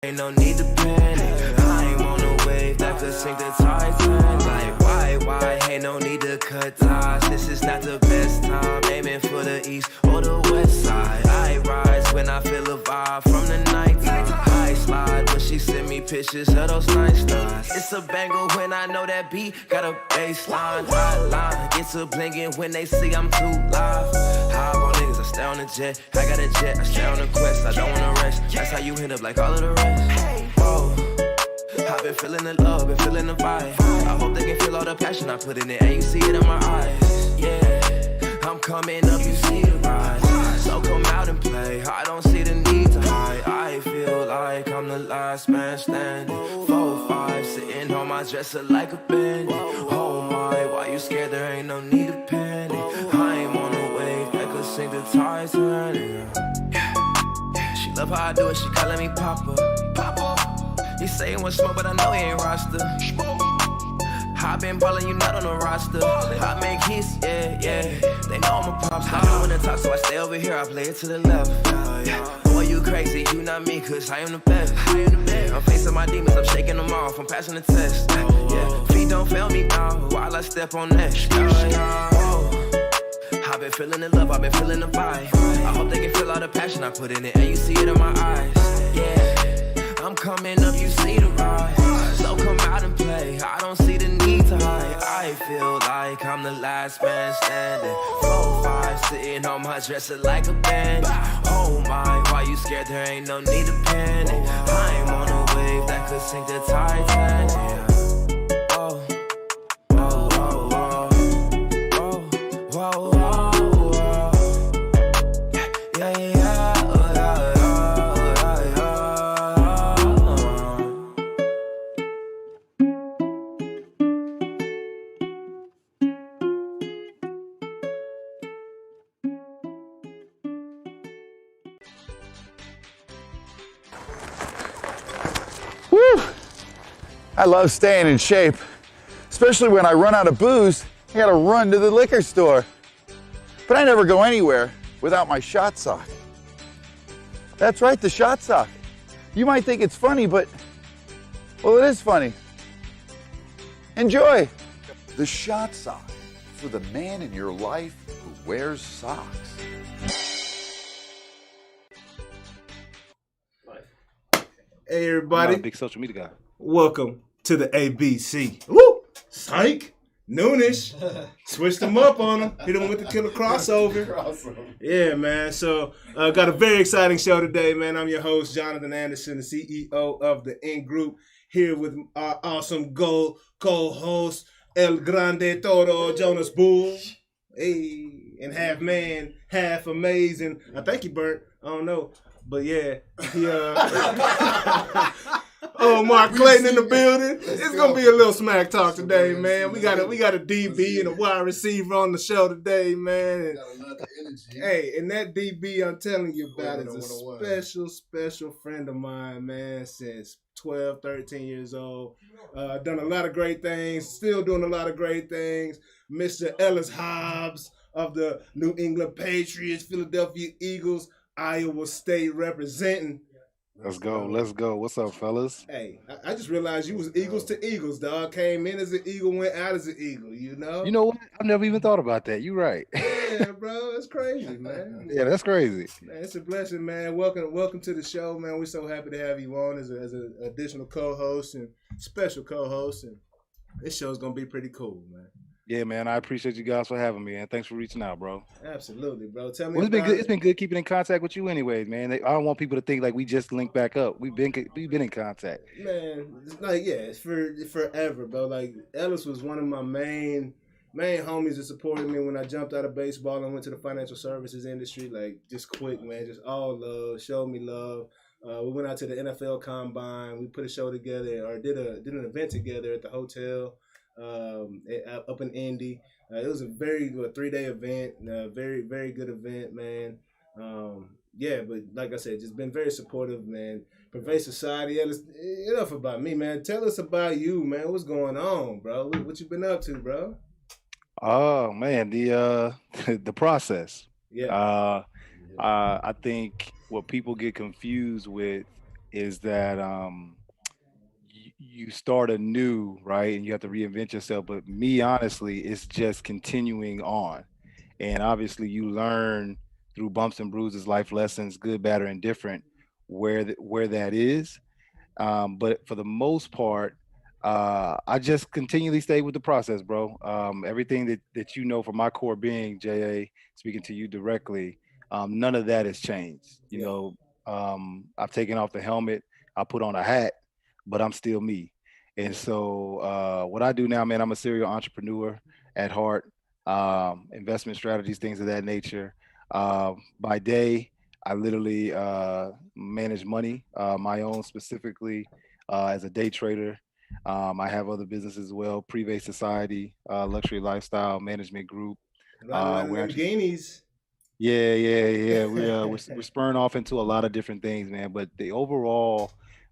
Ain't no need to panic. I ain't on a wave that could sink the Titanic. Like why? Ain't no need to cut ties. This is not the best time. Aiming for the east or the west side. I rise when I feel a vibe from the nighttime. I slide when she send me pictures of those nice stars. It's a banger when I know that beat got a baseline. Hotline gets a blingin' when they see I'm too live. High on niggas, I stay on the jet. I got a jet, I stay on the quest. I don't wanna rest. That's how you hit up like all of the rest. Oh, I've been feeling the love, been feeling the vibe. I hope they can feel all the passion I put in it, and you see it in my eyes. Yeah, I'm coming up, you see the rise. So come out and play. I don't see the need to hide. I feel like I'm the last man standing. 4-5, sitting on my dresser like a bandit. Oh my, why you scared? There ain't no need to panic. I ain't on a wave that could sink the Titanic. She love how I do it, she calling me Papa. You say you want smoke, but I know he ain't roster. I been ballin', you not on the roster. I make hits, yeah. They know I'm a pop star. I know when to talk, so I stay over here, I play it to the left. Boy, you crazy, you not me, cause I am the best. I'm facing my demons, I'm shaking them off, I'm passing the test. Yeah, feet don't fail me now, while I step on that. I've been feeling the love, I've been feeling the vibe. I hope they can feel all the passion I put in it, and you see it in my eyes. Yeah, I'm coming up, you see the rise. So come out and play, I don't see the need to hide. I feel like I'm the last man standing. 4-5, sitting on my dresser like a bandit. Oh my, why you scared? There ain't no need to panic. I'm on a wave that could sink the Titanic. I love staying in shape, especially when I run out of booze. I gotta run to the liquor store. But I never go anywhere without my shot sock. That's right, the shot sock. You might think it's funny, but, well, it is funny. Enjoy. The shot sock for the man in your life who wears socks. Hey everybody, I'm not a big social media guy. welcome to the ABC. Woo! Psych! Noonish. Switched them up on them. Hit them with the killer crossover. Yeah, man. So, got a very exciting show today, man. I'm your host, Jonathan Anderson, the CEO of the In Group, here with our awesome co-host, El Grande Toro, Jonas Bull. Hey, and half man, half amazing. I think he burnt. I don't know. But yeah, he oh, Mark Clayton in the building. It's gonna be a little smack talk today, man. We got a DB and a wide receiver on the show today, man. Hey, and that DB I'm telling you about is a special friend of mine, man, since 12, 13 years old. Done a lot of great things, still doing a lot of great things. Mr. Ellis Hobbs of the New England Patriots, Philadelphia Eagles, Iowa State representing. Let's go. What's up, fellas? Hey, I just realized you was Eagles to Eagles, dog. Came in as an Eagle, went out as an Eagle, you know? You know what? I've never even thought about that. You're right. Yeah, bro. It's crazy, man. Yeah, that's crazy. Man, it's a blessing, man. Welcome to the show, man. We're so happy to have you on as an additional co-host and special co-host. And this show's going to be pretty cool, man. Yeah, man. I appreciate you guys for having me, and thanks for reaching out, bro. Absolutely, bro. Tell me. Well, it's been good keeping in contact with you, anyways, man. I don't want people to think like we just linked back up. We've been in contact. Man, it's like it's forever, bro. Like Ellis was one of my main homies that supported me when I jumped out of baseball and went to the financial services industry. Like just quick, man. Just all love. Showed me love. We went out to the NFL Combine. We put a show together, or did an event together at the hotel. Up in Indy. It was a 3-day event, very, very good event, man. Yeah, but like I said, just been very supportive, man. Prive Society, Ellis, enough about me, man. Tell us about you, man. What's going on, bro? What you been up to, bro? Oh man, the process. Yeah. I think what people get confused with is that you start anew, right? And you have to reinvent yourself. But me, honestly, it's just continuing on. And obviously, you learn through bumps and bruises, life lessons, good, bad, or indifferent, where that is. But for the most part, I just continually stay with the process, bro. Everything that you know from my core being, JA, speaking to you directly, none of that has changed. You Yeah. know, I've taken off the helmet, I put on a hat, but I'm still me. And Yeah. so, what I do now, man, I'm a serial entrepreneur at heart, investment strategies, things of that nature. By day, I literally manage money, my own specifically as a day trader. I have other businesses as well, Prive Society, luxury lifestyle management group. Riding around in We're them actually, guineas. yeah, yeah, yeah. We're spurring off into a lot of different things, man. But the overall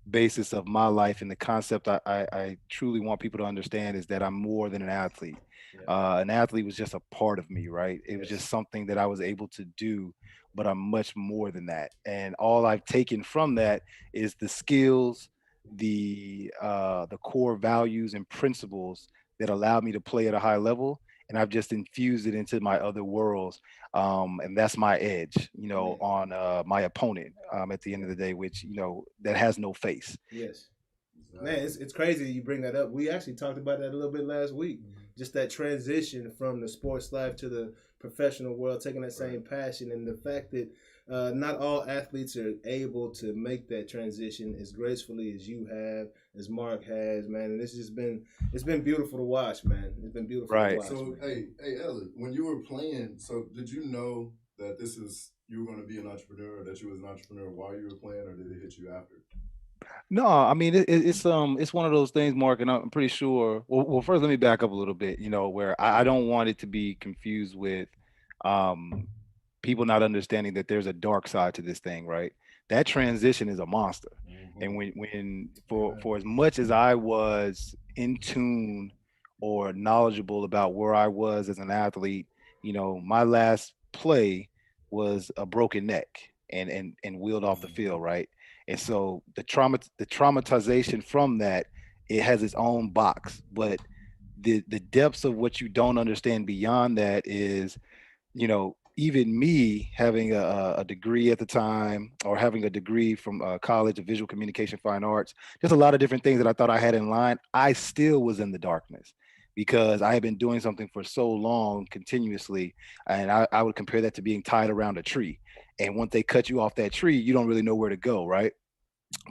basis of my life and the concept I truly want people to understand is that I'm more than an athlete. Yeah. An athlete was just a part of me, right? It was Yes. just something that I was able to do, but I'm much more than that. And all I've taken from that is the skills, the core values and principles that allow me to play at a high level, and I've just infused it into my other worlds, and that's my edge, Man. on my opponent, at the end Yeah. of the day, which that has no face. Yes. Man, it's crazy you bring that up. We actually talked about that a little bit last week. Just that transition from the sports life to the professional world, taking that same passion, and the fact that not all athletes are able to make that transition as gracefully as you have, as Mark has, man. And it's been beautiful to watch, man. It's been beautiful to Right. watch. So, Man. hey, Ellis, when you were playing, so did you know that you were going to be an entrepreneur, or that you was an entrepreneur while you were playing, or did it hit you after? No, I mean it's one of those things, Mark, and I'm pretty sure. Well, first let me back up a little bit. Where I don't want it to be confused with um, people not understanding that there's a dark side to this thing, right? That transition is a monster, and when for as much as I was in tune or knowledgeable about where I was as an athlete, my last play was a broken neck and wheeled off the field, right? And so the traumatization from that, it has its own box, but the depths of what you don't understand beyond that is, even me having a degree at the time, or having a degree from college of visual communication fine arts, there's a lot of different things that I thought I had in line. I still was in the darkness because I had been doing something for so long continuously. And I would compare that to being tied around a tree. And once they cut you off that tree, you don't really know where to go, right?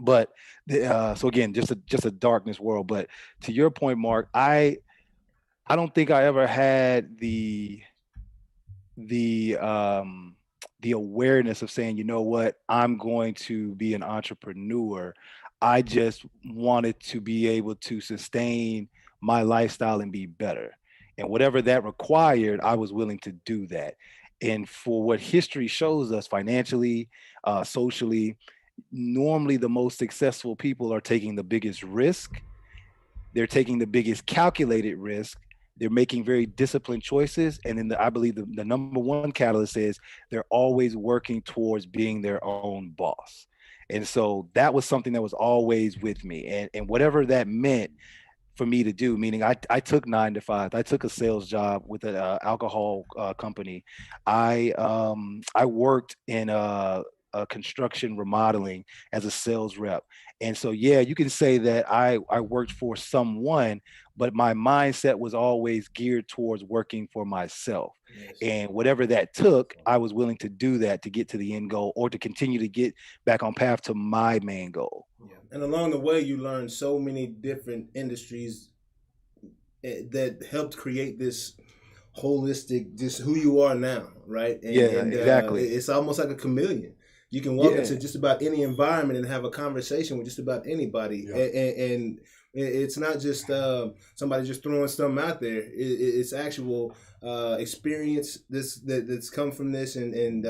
But so again, just a darkness world. But to your point, Mark, I don't think I ever had the um the awareness of saying, you know what, I'm going to be an entrepreneur. I just wanted to be able to sustain my lifestyle and be better. And whatever that required, I was willing to do that. And for what history shows us financially, socially, normally the most successful people are taking the biggest risk, they're taking the biggest calculated risk. They're making very disciplined choices. And then I believe the number one catalyst is they're always working towards being their own boss. And so that was something that was always with me. And whatever that meant for me to do, meaning I took 9 to 5, I took a sales job with an alcohol company. I worked in a construction remodeling as a sales rep. And so, yeah, you can say that I worked for someone, but my mindset was always geared towards working for myself. Yes. And whatever that took, I was willing to do that to get to the end goal, or to continue to get back on path to my main goal. Yeah. And along the way, you learn so many different industries that helped create this holistic, just who you are now, right? Yeah, exactly. It's almost like a chameleon. You can walk Yeah. into just about any environment and have a conversation with just about anybody, Yeah. and it's not just somebody just throwing something out there. It's actual experience that's come from this, and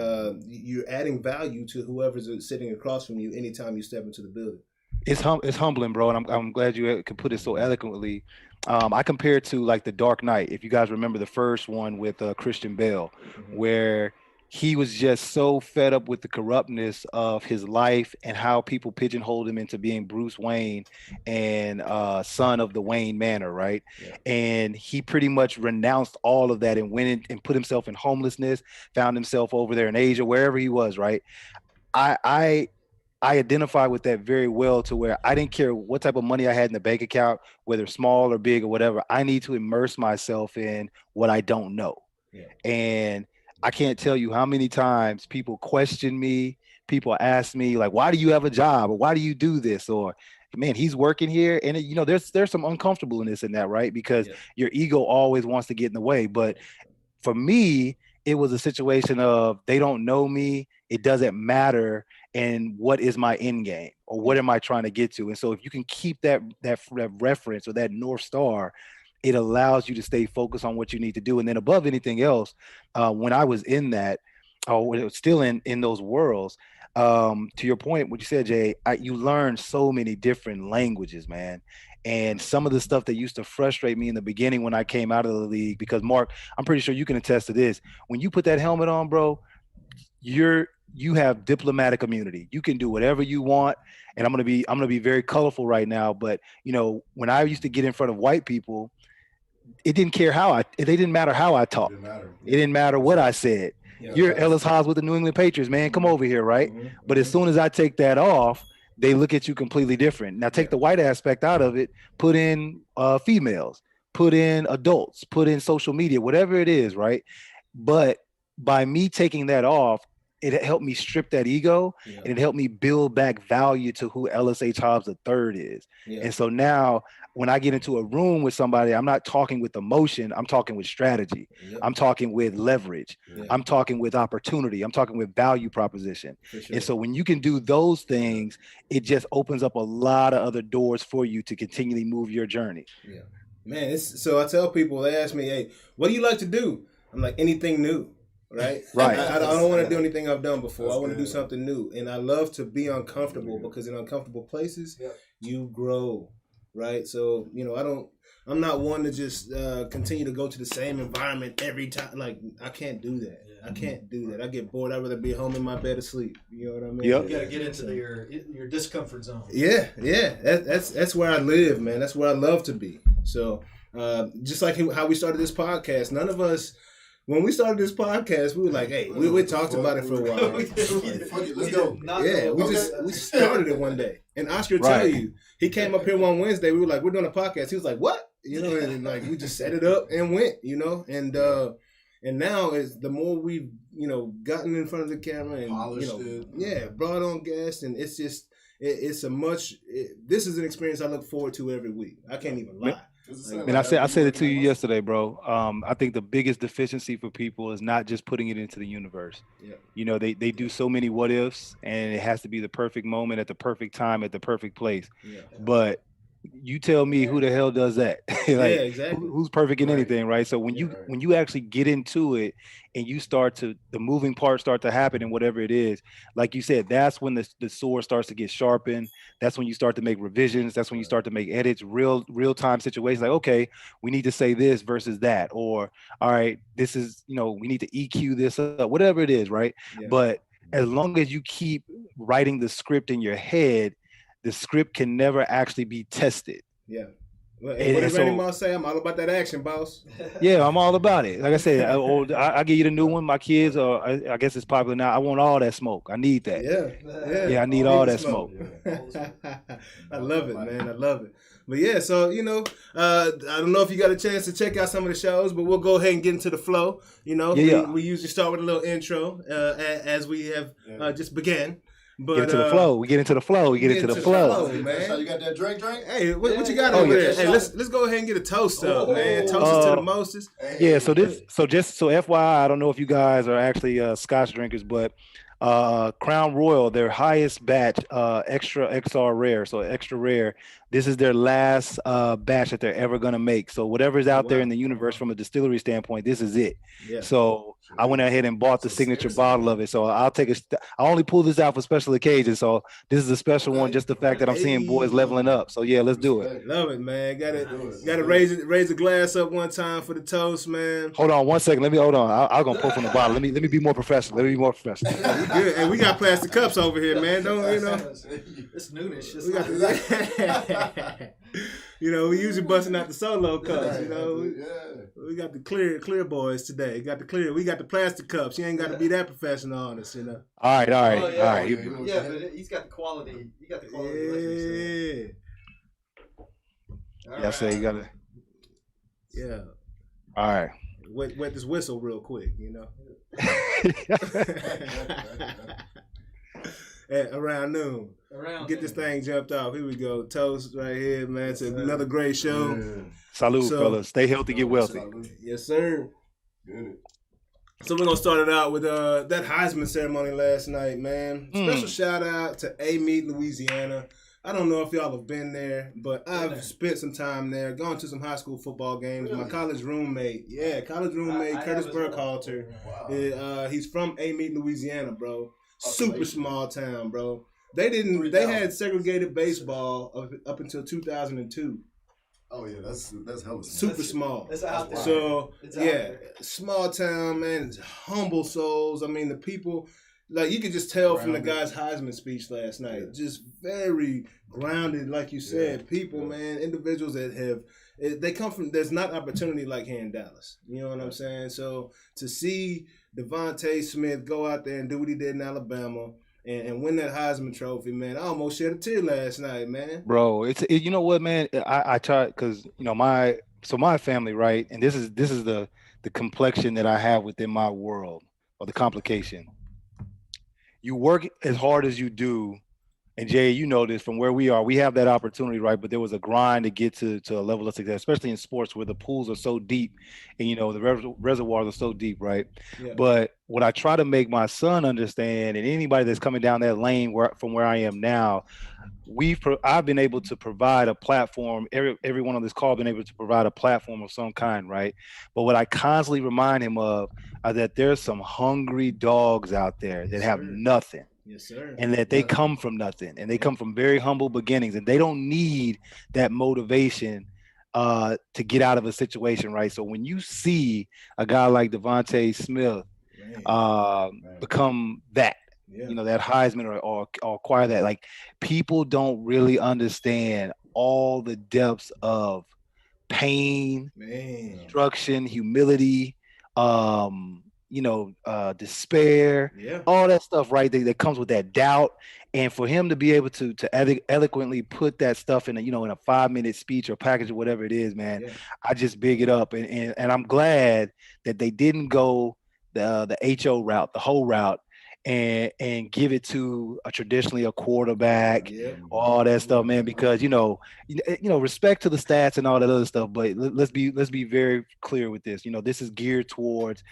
you're adding value to whoever's sitting across from you anytime you step into the building. It's humbling, bro, and I'm glad you could put it so eloquently. I compare it to like the Dark Knight. If you guys remember the first one with Christian Bale, Mhm. where he was just so fed up with the corruptness of his life and how people pigeonholed him into being Bruce Wayne and son of the Wayne Manor, right? Yeah. And he pretty much renounced all of that and went in and put himself in homelessness, found himself over there in Asia, wherever he was, right? I I identify with that very well to where I didn't care what type of money I had in the bank account, whether small or big or whatever. I need to immerse myself in what I don't know. Yeah. And I can't tell you how many times people question me, people ask me like, why do you have a job? Or why do you do this? Or man, he's working here. And you know, there's some uncomfortableness in that, right? Because your ego always wants to get in the way. But for me, it was a situation of they don't know me. It doesn't matter. And what is my end game, or what am I trying to get to? And so if you can keep that reference or that North Star, it allows you to stay focused on what you need to do. And then above anything else, when I was in that, or when it was still in those worlds, to your point, what you said, Jay, you learn so many different languages, man. And some of the stuff that used to frustrate me in the beginning when I came out of the league, because Mark, I'm pretty sure you can attest to this. When you put that helmet on, bro, you have diplomatic immunity. You can do whatever you want. And I'm gonna be very colorful right now. But you know, when I used to get in front of white people, it didn't matter how I talked. It didn't matter what I said. Yeah. You're Ellis Hobbs with the New England Patriots, man. Come over here, right? But as soon as I take that off, they look at you completely different. Now take the white aspect out of it, put in females, put in adults, put in social media, whatever it is, right? But by me taking that off, it helped me strip that ego, and it helped me build back value to who Ellis H. Hobbs III is. And so now when I get into a room with somebody, I'm not talking with emotion, I'm talking with strategy. I'm talking with leverage. I'm talking with opportunity. I'm talking with value proposition. Sure. And so when you can do those things, it just opens up a lot of other doors for you to continually move your journey. Yeah, man. So I tell people, they ask me, hey, what do you like to do? I'm like, anything new. Right. I don't want to do anything I've done before. I want to do something new, and I love to be uncomfortable, because in uncomfortable places, you grow. Right. So I'm not one to just continue to go to the same environment every time. Like, I can't do that. I can't do that. I get bored. I'd rather be home in my bed asleep. You know what I mean? You got to get into your discomfort zone. Yeah. That's where I live, man. That's where I love to be. So just like how we started this podcast, none of us. When we started this podcast, we were like, "Hey, we talked about it for a while." Let's go. Yeah, we started it one day, and Oscar tell you, he came up here one Wednesday. We were like, "We're doing a podcast." He was like, "What?" And like we just set it up and went, and now is the more we've gotten in front of the camera and brought on guests, and it's just this is an experience I look forward to every week. I can't even lie. And I said it to you yesterday, bro. I think the biggest deficiency for people is not just putting it into the universe. Yeah. They do so many what ifs, and it has to be the perfect moment at the perfect time at the perfect place. Yeah. But you tell me who the hell does that? Exactly. Who's perfect in anything, right? So when you actually get into it and you the moving parts start to happen and whatever it is, like you said, that's when the sword starts to get sharpened. That's when you start to make revisions. That's when you start to make edits, real time situations. Like, okay, we need to say this versus that, or all right, this is we need to EQ this up, whatever it is, right? Yeah. But as long as you keep writing the script in your head, the script can never actually be tested. Yeah. Well, what did Randy Moss say? I'm all about that action, boss. Yeah, I'm all about it. Like I said, I give you the new one. My kids, I guess it's popular now. I want all that smoke. I need that. Yeah, I need all that smoke. I love it, man. I love it. But yeah, so I don't know if you got a chance to check out some of the shows, but we'll go ahead and get into the flow. We usually start with a little intro as we have just began. But, get into the flow. We get into the flow. We get into the flow. Man. So you got that drink? Hey, what you got over there? Hey, let's go ahead and get a toast up, man. Toast to the mostest. Yeah. So just FYI, I don't know if you guys are actually Scotch drinkers, but Crown Royal, their highest batch, extra XR rare, so extra rare. This is their last batch that they're ever gonna make. So whatever's out there in the universe from a distillery standpoint, this is it. Yeah. So I went ahead and bought the signature bottle of it. So I'll take I only pull this out for special occasions. So this is a special one, just the fact that I'm seeing boys leveling up. So yeah, let's do it. Love it, man. Gotta raise the glass up one time for the toast, man. Hold on 1 second. Hold on. I'm gonna pull from the bottle. Let me be more professional. Good. And we got plastic cups over here, man. Don't you know? It's Noonish. We got you know, we usually busting out the solo cups. You know, we got the clear boys today. We got the plastic cups. You ain't got to be that professional on us, you know. All right. Yeah, but he's got the quality. You got the quality. Yeah. Yeah, so you gotta. Yeah. All right. Wet this whistle real quick, you know. At around noon. Get this thing jumped off. Here we go. Toast right here, man. It's another great show. Yeah. Salute, fellas. Stay healthy, get wealthy. Yes, sir. Good. So we're gonna start it out with that Heisman ceremony last night, man. Special shout out to Mead, Louisiana. I don't know if y'all have been there, but I've spent some time there, gone to some high school football games. My college roommate, Curtis Burkhalter. Wow. He's from Mead, Louisiana, bro. Super small town, bro. They had segregated baseball up until 2002. Oh yeah, that's hella Super small. It's out there. So It's out yeah, there. small town, man. Humble souls. I mean, the people, like you could just tell from the guy's Heisman speech last night. Yeah. Just very grounded, like you said. Yeah. People, man, individuals that they come from. There's not opportunity like here in Dallas. You know what I'm saying? So to see Davonta Smith go out there and do what he did in Alabama. And win that Heisman Trophy, man. I almost shed a tear last night, man. Bro, you know what, man? I try because you know my family, right? And this is the complexion that I have within my world, or the complication. You work as hard as you do, and Jay, you know this from where we are. We have that opportunity, right? But there was a grind to get to a level of success, especially in sports where the pools are so deep, and you know the reservoirs are so deep, right? Yeah. But what I try to make my son understand, and anybody that's coming down that lane from where I am now, I've been able to provide a platform. Everyone on this call been able to provide a platform of some kind, right? But what I constantly remind him of are that there's some hungry dogs out there that have nothing. Yes, sir. And that they come from nothing, and they come from very humble beginnings, and they don't need that motivation to get out of a situation, right? So when you see a guy like Davonta Smith become that, you know, that Heisman or acquire that, like people don't really understand all the depths of pain, destruction, humility, despair, all that stuff, right? That comes with that doubt. And for him to be able to eloquently put that stuff in a 5-minute speech or package or whatever it is, man, I just big it up. And I'm glad that they didn't go the HO route, the whole route, and give it to traditionally a quarterback, all that stuff, man, because respect to the stats and all that other stuff, but let's be very clear with this. This is geared towards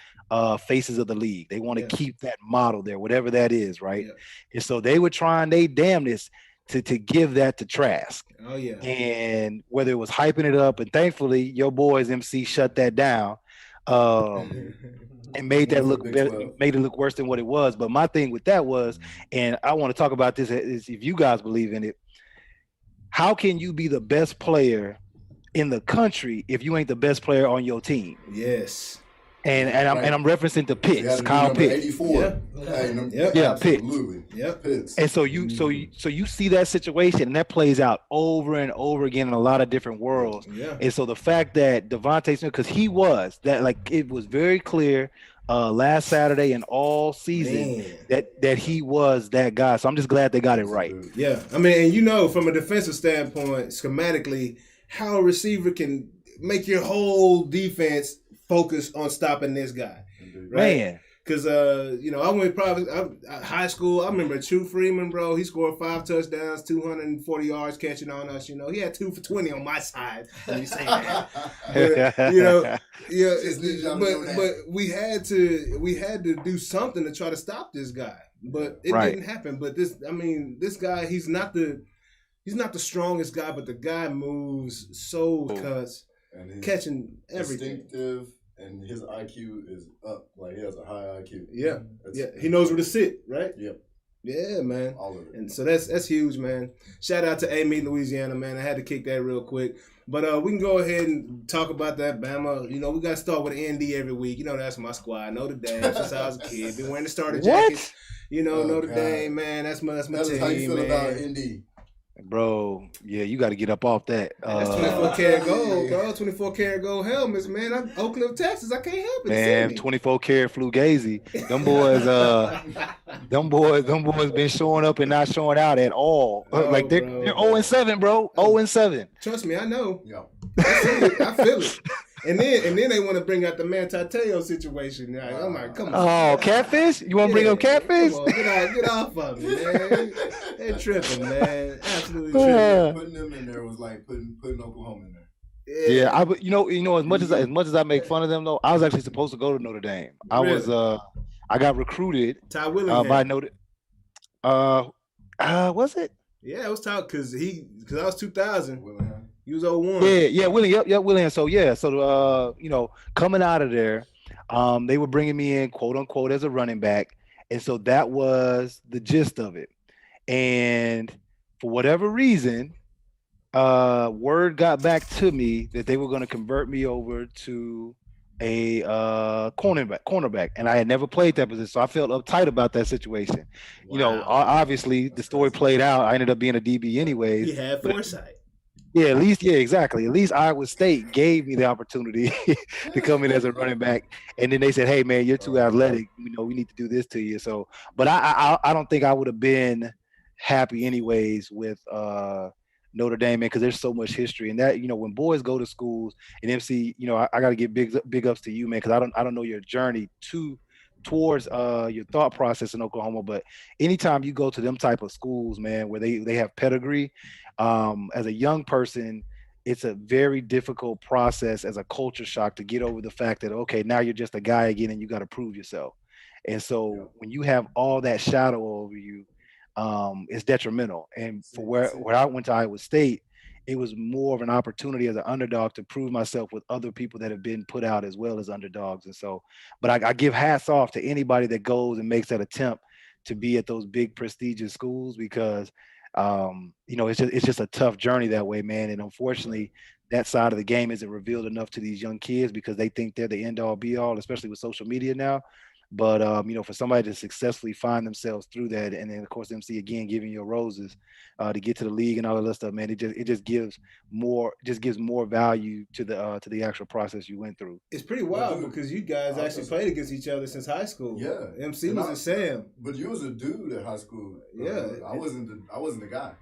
faces of the league. They want to keep that model there, whatever that is, right? And so they were trying they damnedest to give that to Trask. Oh yeah. And whether it was hyping it up, and thankfully your boys MC shut that down. And made that look better, made it look worse than what it was. But my thing with that was, and I want to talk about this, is if you guys believe in it, how can you be the best player in the country if you ain't the best player on your team? Yes. And I'm referencing to Pitts, Kyle Pitts. 84. Absolutely. Pitts. And so you see that situation, and that plays out over and over again in a lot of different worlds. Yeah. And so the fact that Davonta Smith, because he was that, like, it was very clear last Saturday and all season that he was that guy. So I'm just glad they got it right. Yeah. I mean, and from a defensive standpoint, schematically, how a receiver can make your whole defense focus on stopping this guy, right? Man. Because I went high school. I remember True Freeman, bro. He scored 5 touchdowns, 240 yards catching on us. He had 2 for 20 on my side. Let me say that. But we had to do something to try to stop this guy. But it didn't happen. But this guy, he's not the strongest guy, but the guy moves so cuts, catching everything. Distinctive and his IQ is up. Like, he has a high IQ. Yeah. He knows where to sit, right? Yep. Yeah, man. All of it. And so that's huge, man. Shout out to Amy, Louisiana, man. I had to kick that real quick. But we can go ahead and talk about that, Bama. You know, we got to start with ND every week. You know, that's my squad. Notre Dame since I was a kid. Been wearing the starter jackets. You know, Notre Dame, man. That's my team, How you feel man. about ND? Bro, yeah, you got to get up off that. That's 24 karat gold, bro. 24 karat gold helmets, man. I'm Oak Cliff, Texas. I can't help it. Man, 24 karat Flugazi. Them boys been showing up and not showing out at all. Like they're 0-7, bro. 0-7. Trust me, I know. Yeah. I feel it. And then they want to bring out the Manti Te'o situation. Like, I'm like, come on. Oh, catfish? You want to bring up catfish? Come on, get off of me, man. They're tripping, man. Absolutely tripping. Putting them in there was like putting Oklahoma in there. Yeah, as much as I make fun of them though, I was actually supposed to go to Notre Dame. I got recruited Ty Willingham. by Notre. Was it? Yeah, it was Ty because I was 2000. Willingham. He was 01. Yeah, William. Yep, William. So coming out of there, they were bringing me in, quote unquote, as a running back, and so that was the gist of it. And for whatever reason, word got back to me that they were going to convert me over to a cornerback, and I had never played that position, so I felt uptight about that situation. Wow. You know, obviously the story played out. I ended up being a DB anyways. You had foresight. Yeah, exactly. At least Iowa State gave me the opportunity to come in as a running back, and then they said, "Hey, man, you're too athletic. You know, we need to do this to you." So, but I don't think I would have been happy anyways with Notre Dame, man, because there's so much history, and that, you know, when boys go to schools and MC, you know, I got to give big ups to you, man, because I don't know your journey towards your thought process in Oklahoma, but anytime you go to them type of schools, man, where they have pedigree, as a young person, it's a very difficult process as a culture shock to get over the fact that, okay, now you're just a guy again and you got to prove yourself. And so when you have all that shadow over you, it's detrimental. And for where I went to Iowa State, it was more of an opportunity as an underdog to prove myself with other people that have been put out as well as underdogs. And so, but I give hats off to anybody that goes and makes that attempt to be at those big prestigious schools, because you know, it's just a tough journey that way, man. And unfortunately, that side of the game isn't revealed enough to these young kids because they think they're the end all be all, especially with social media now. But you know, for somebody to successfully find themselves through that, and then of course MC again giving you roses to get to the league and all that stuff, man, it just gives more value to the actual process you went through. It's pretty wild because you guys actually played against each other since high school. Yeah, MC was a Sam, but you was a dude at high school. Yeah, I wasn't the guy.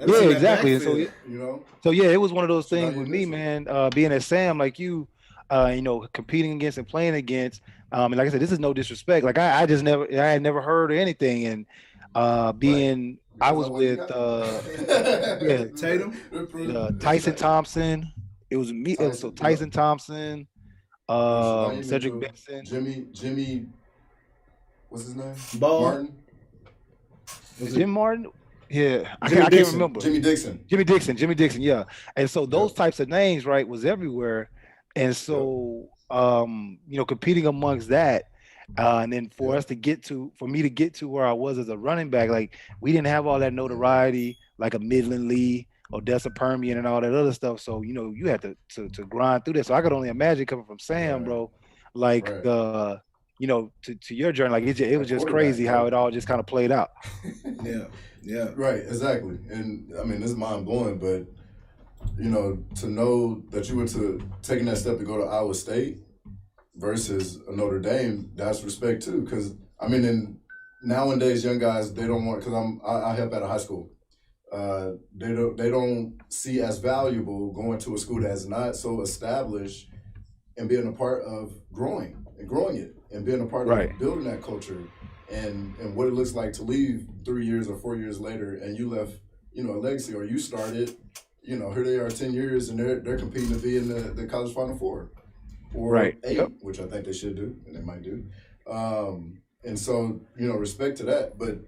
Yeah, exactly. And so you know, so yeah, it was one of those things with me, man. Being at Sam, like you know, competing against and playing against. And like I said, this is no disrespect. Like I had never heard of anything. And being, right. I was with Tatum, Tyson Thompson. It was me. So Tyson Thompson, Cedric Benson, Jimmy. What's his name? Ball. Martin. Jim Martin. Yeah, I can't remember. Jimmy Dixon. Yeah. And so those types of names, right, was everywhere. And so, you know, competing amongst that, and then for me to get to where I was as a running back, like we didn't have all that notoriety, like a Midland Lee, Odessa Permian, and all that other stuff. So, you know, you had to grind through that. So I could only imagine coming from Sam, bro, like you know, to your journey, like it was just crazy how it all just kind of played out. Yeah. Right, exactly. And I mean, this is mind blowing, but you know, to know that you were taking that step to go to Iowa State versus a Notre Dame, that's respect too. Because I mean, in nowadays, young guys, they don't want, because I help at a high school. They don't see as valuable going to a school that's not so established and being a part of growing it and being a part of building that culture and what it looks like to leave 3 years or 4 years later and you left, you know, a legacy, or you started. You know, here they are 10 years and they're competing to be in the college Final Four or 8, which I think they should do and they might do. And so, you know, respect to that. But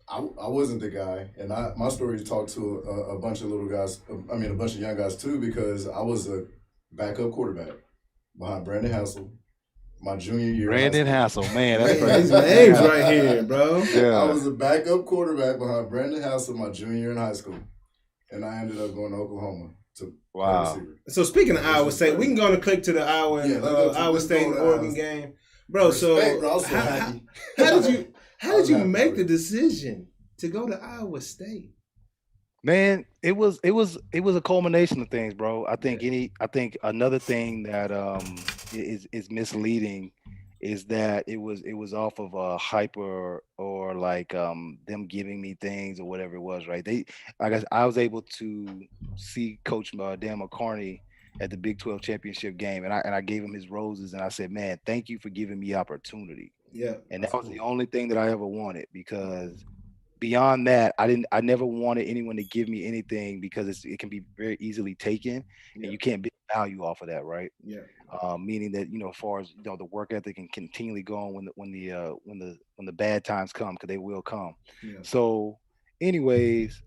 I wasn't the guy, and my story talked to a bunch of little guys. I mean, a bunch of young guys too, because I was a backup quarterback. behind Brandon Hassel my junior year. Brandon Hassel, man, that's Hey, crazy. these names right here, bro. Yeah. I was a backup quarterback behind Brandon Hassel my junior year in high school, and I ended up going to Oklahoma to play receiver. So speaking of Iowa State, we can go on a click to the Iowa State and Oregon game, bro. Respect, bro. How did you make the decision to go to Iowa State? Man, it was a culmination of things, bro. I think another thing that is misleading is that it was off of a hyper or like them giving me things or whatever it was, right? I was able to see Coach Dan McCarney at the Big 12 championship game, and I gave him his roses, and I said, man, thank you for giving me opportunity. Yeah, and that was the only thing that I ever wanted, because beyond that, I never wanted anyone to give me anything, because it can be very easily taken, and you can't build value off of that, right? Yeah. Meaning that, as far as the work ethic can continually go on when the bad times come, because they will come. Yeah. So, anyways,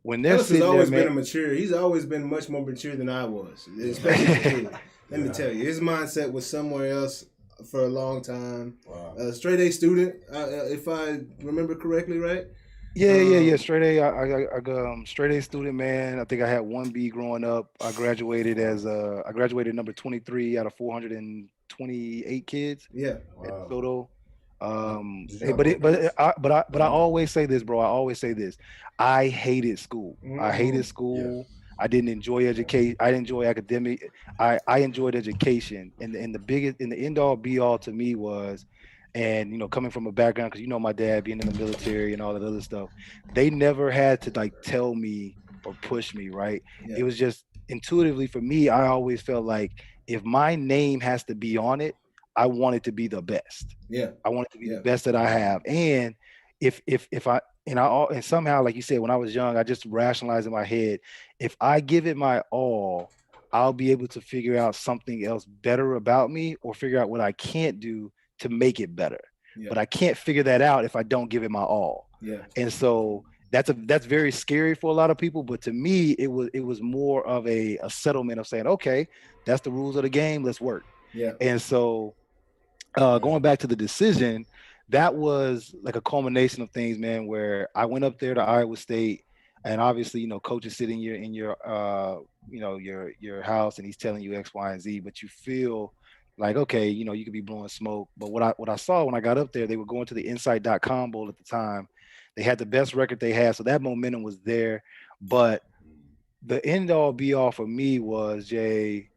when they're Ellis has always been a mature. He's always been much more mature than I was, especially for me. Let me tell you, his mindset was somewhere else for a long time. Wow. Straight A student, if I remember correctly, right? Yeah. Straight A. I straight A student, man. I think I had 1B growing up. I graduated number 23 out of 428 kids. Yeah. At Soto. But I always say this, bro. I always say this. I hated school. I hated school. Yeah. I didn't enjoy education. I didn't enjoy academic. I enjoyed education. And the end all be all to me was, and coming from a background, because my dad being in the military and all that other stuff, they never had to like tell me or push me, right? Yeah. It was just intuitively for me. I always felt like if my name has to be on it, I want it to be the best. Yeah, I want it to be the best that I have. And if somehow, like you said, when I was young, I just rationalized in my head, if I give it my all, I'll be able to figure out something else better about me, or figure out what I can't do to make it better. Yeah. But I can't figure that out if I don't give it my all. Yeah. And so that's very scary for a lot of people. But to me, it was more of a settlement of saying, okay, that's the rules of the game. Let's work. Yeah. And so going back to the decision, that was like a culmination of things, man, where I went up there to Iowa State, and obviously, coach is sitting in your house, and he's telling you X, Y, and Z, but you feel like, okay, you could be blowing smoke. But what I saw when I got up there, they were going to the Insight.com Bowl at the time. They had the best record they had, so that momentum was there. But the end all be all for me was, Jay,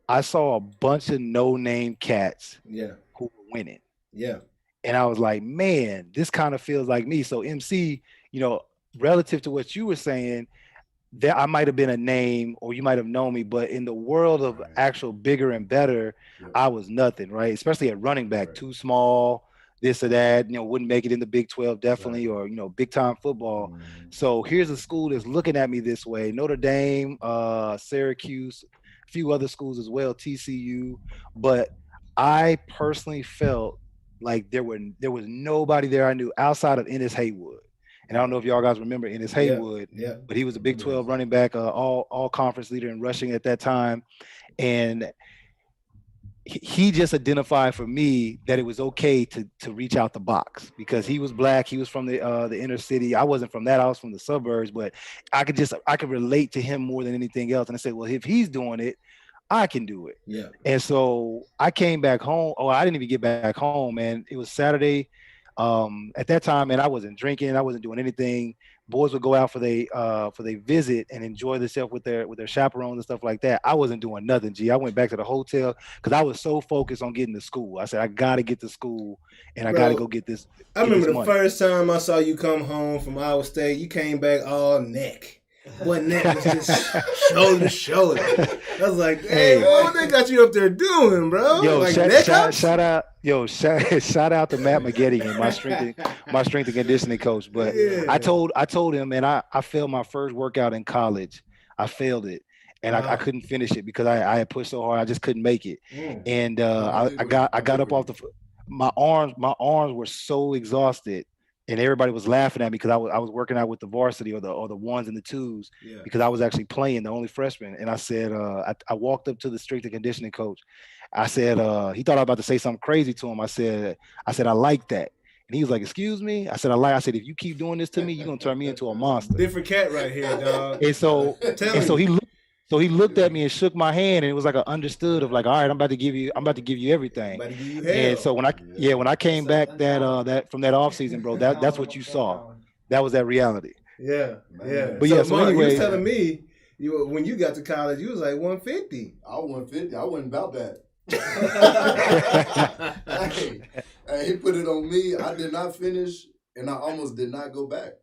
I saw a bunch of no-name cats who were winning. Yeah. And I was like, man, this kind of feels like me. So MC, relative to what you were saying, that I might have been a name, or you might have known me, but in the world of actual bigger and better, I was nothing, right? Especially at running back, too small, this or that, wouldn't make it in the Big 12 definitely, or, big time football. So here's a school that's looking at me this way: Notre Dame, Syracuse, a few other schools as well, TCU. But I personally felt like there was nobody there I knew outside of Ennis Haywood. And I don't know if y'all guys remember Ennis Haywood, but he was a Big 12 running back, all conference leader in rushing at that time. And he just identified for me that it was okay to reach out the box, because he was black. He was from the inner city. I wasn't from that. I was from the suburbs, but I could relate to him more than anything else. And I said, well, if he's doing it, I can do it. Yeah. And so I came back home. Oh, I didn't even get back home, man. It was Saturday. At that time, man, I wasn't drinking. I wasn't doing anything. Boys would go out for they visit and enjoy themselves with their chaperones and stuff like that. I wasn't doing nothing, G. I went back to the hotel because I was so focused on getting to school. I said, I got to get to school, and I got to go get this. I remember the first time I saw you come home from Iowa State, you came back all neck. Boy, neck was just shoulder to shoulder. I was like, hey, what they got you up there doing, bro? Yo, like shout out to Matt McGettigan, my strength and conditioning coach. But I told him, man, I failed my first workout in college. I failed it, and I couldn't finish it because I had pushed so hard, I just couldn't make it. And I got up off my arms were so exhausted and everybody was laughing at me because I was working out with the varsity or the ones and the twos because I was actually playing the only freshman. And I said, I walked up to the strength and conditioning coach. I said, he thought I was about to say something crazy to him. I said, I like that. And he was like, excuse me? I said, I said, if you keep doing this to me, you're going to turn me into a monster. Different cat right here, dog. And so he looked at me and shook my hand, and it was like a understood of like, all right, I'm about to give you everything. And so when I came back that from that off season, bro, that's what you saw. That was that reality. Yeah. But yeah, so Mark, anyway, you was telling me when you got to college, you was like 150. I was 150. I wasn't about that. Hey, he put it on me. I did not finish, and I almost did not go back.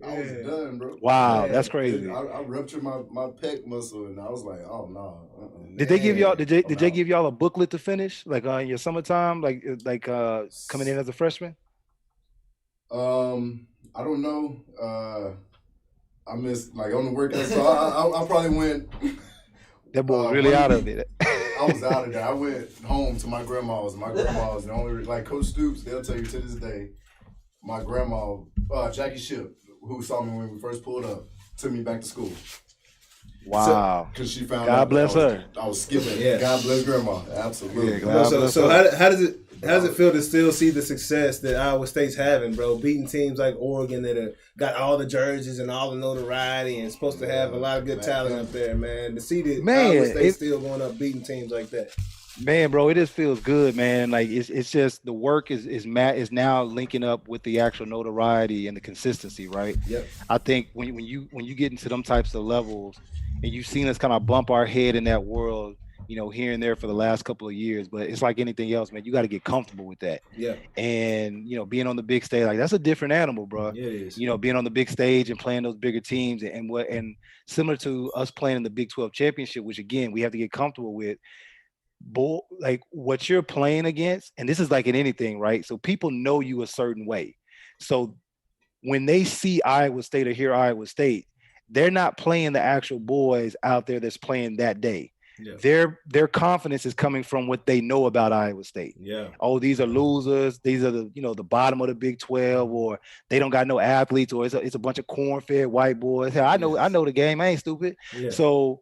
I was done, bro. Wow, that's crazy. I ruptured my pec muscle, and I was like, oh no. Did they give y'all? Did they give y'all a booklet to finish, like in your summertime, like coming in as a freshman? I don't know. I missed like on the workout, so I probably went. That boy was really out of it. I was out of there. I went home to my grandma's. My grandma's the only, like Coach Stoops, they'll tell you to this day, my grandma, Jackie Ship, who saw me when we first pulled up, took me back to school. Wow. Because she found God out bless her. I was skipping. Yeah. God bless grandma. Absolutely. So how does it feel to still see the success that Iowa State's having, bro? Beating teams like Oregon that got all the jerseys and all the notoriety and supposed to have a lot of good talent up there, man. To see that Iowa State's still going up beating teams like that. Man, bro, it just feels good, man. Like it's just the work is now linking up with the actual notoriety and the consistency, right? Yep. I think when you get into them types of levels, and you've seen us kind of bump our head in that world, here and there for the last couple of years, but it's like anything else, man. You got to get comfortable with that. Yeah. And being on the big stage, like that's a different animal, bro. Yeah, it is. Being on the big stage and playing those bigger teams, and similar to us playing in the Big 12 championship, which again we have to get comfortable with. Like what you're playing against, and this is like in anything, right? So people know you a certain way. So when they see Iowa State or hear Iowa State, they're not playing the actual boys out there that's playing that day. Yeah. Their confidence is coming from what they know about Iowa State. Yeah. Oh, these are losers. These are the bottom of the Big 12, or they don't got no athletes, or it's a bunch of corn-fed white boys. Hell, I know the game. I ain't stupid. Yeah. So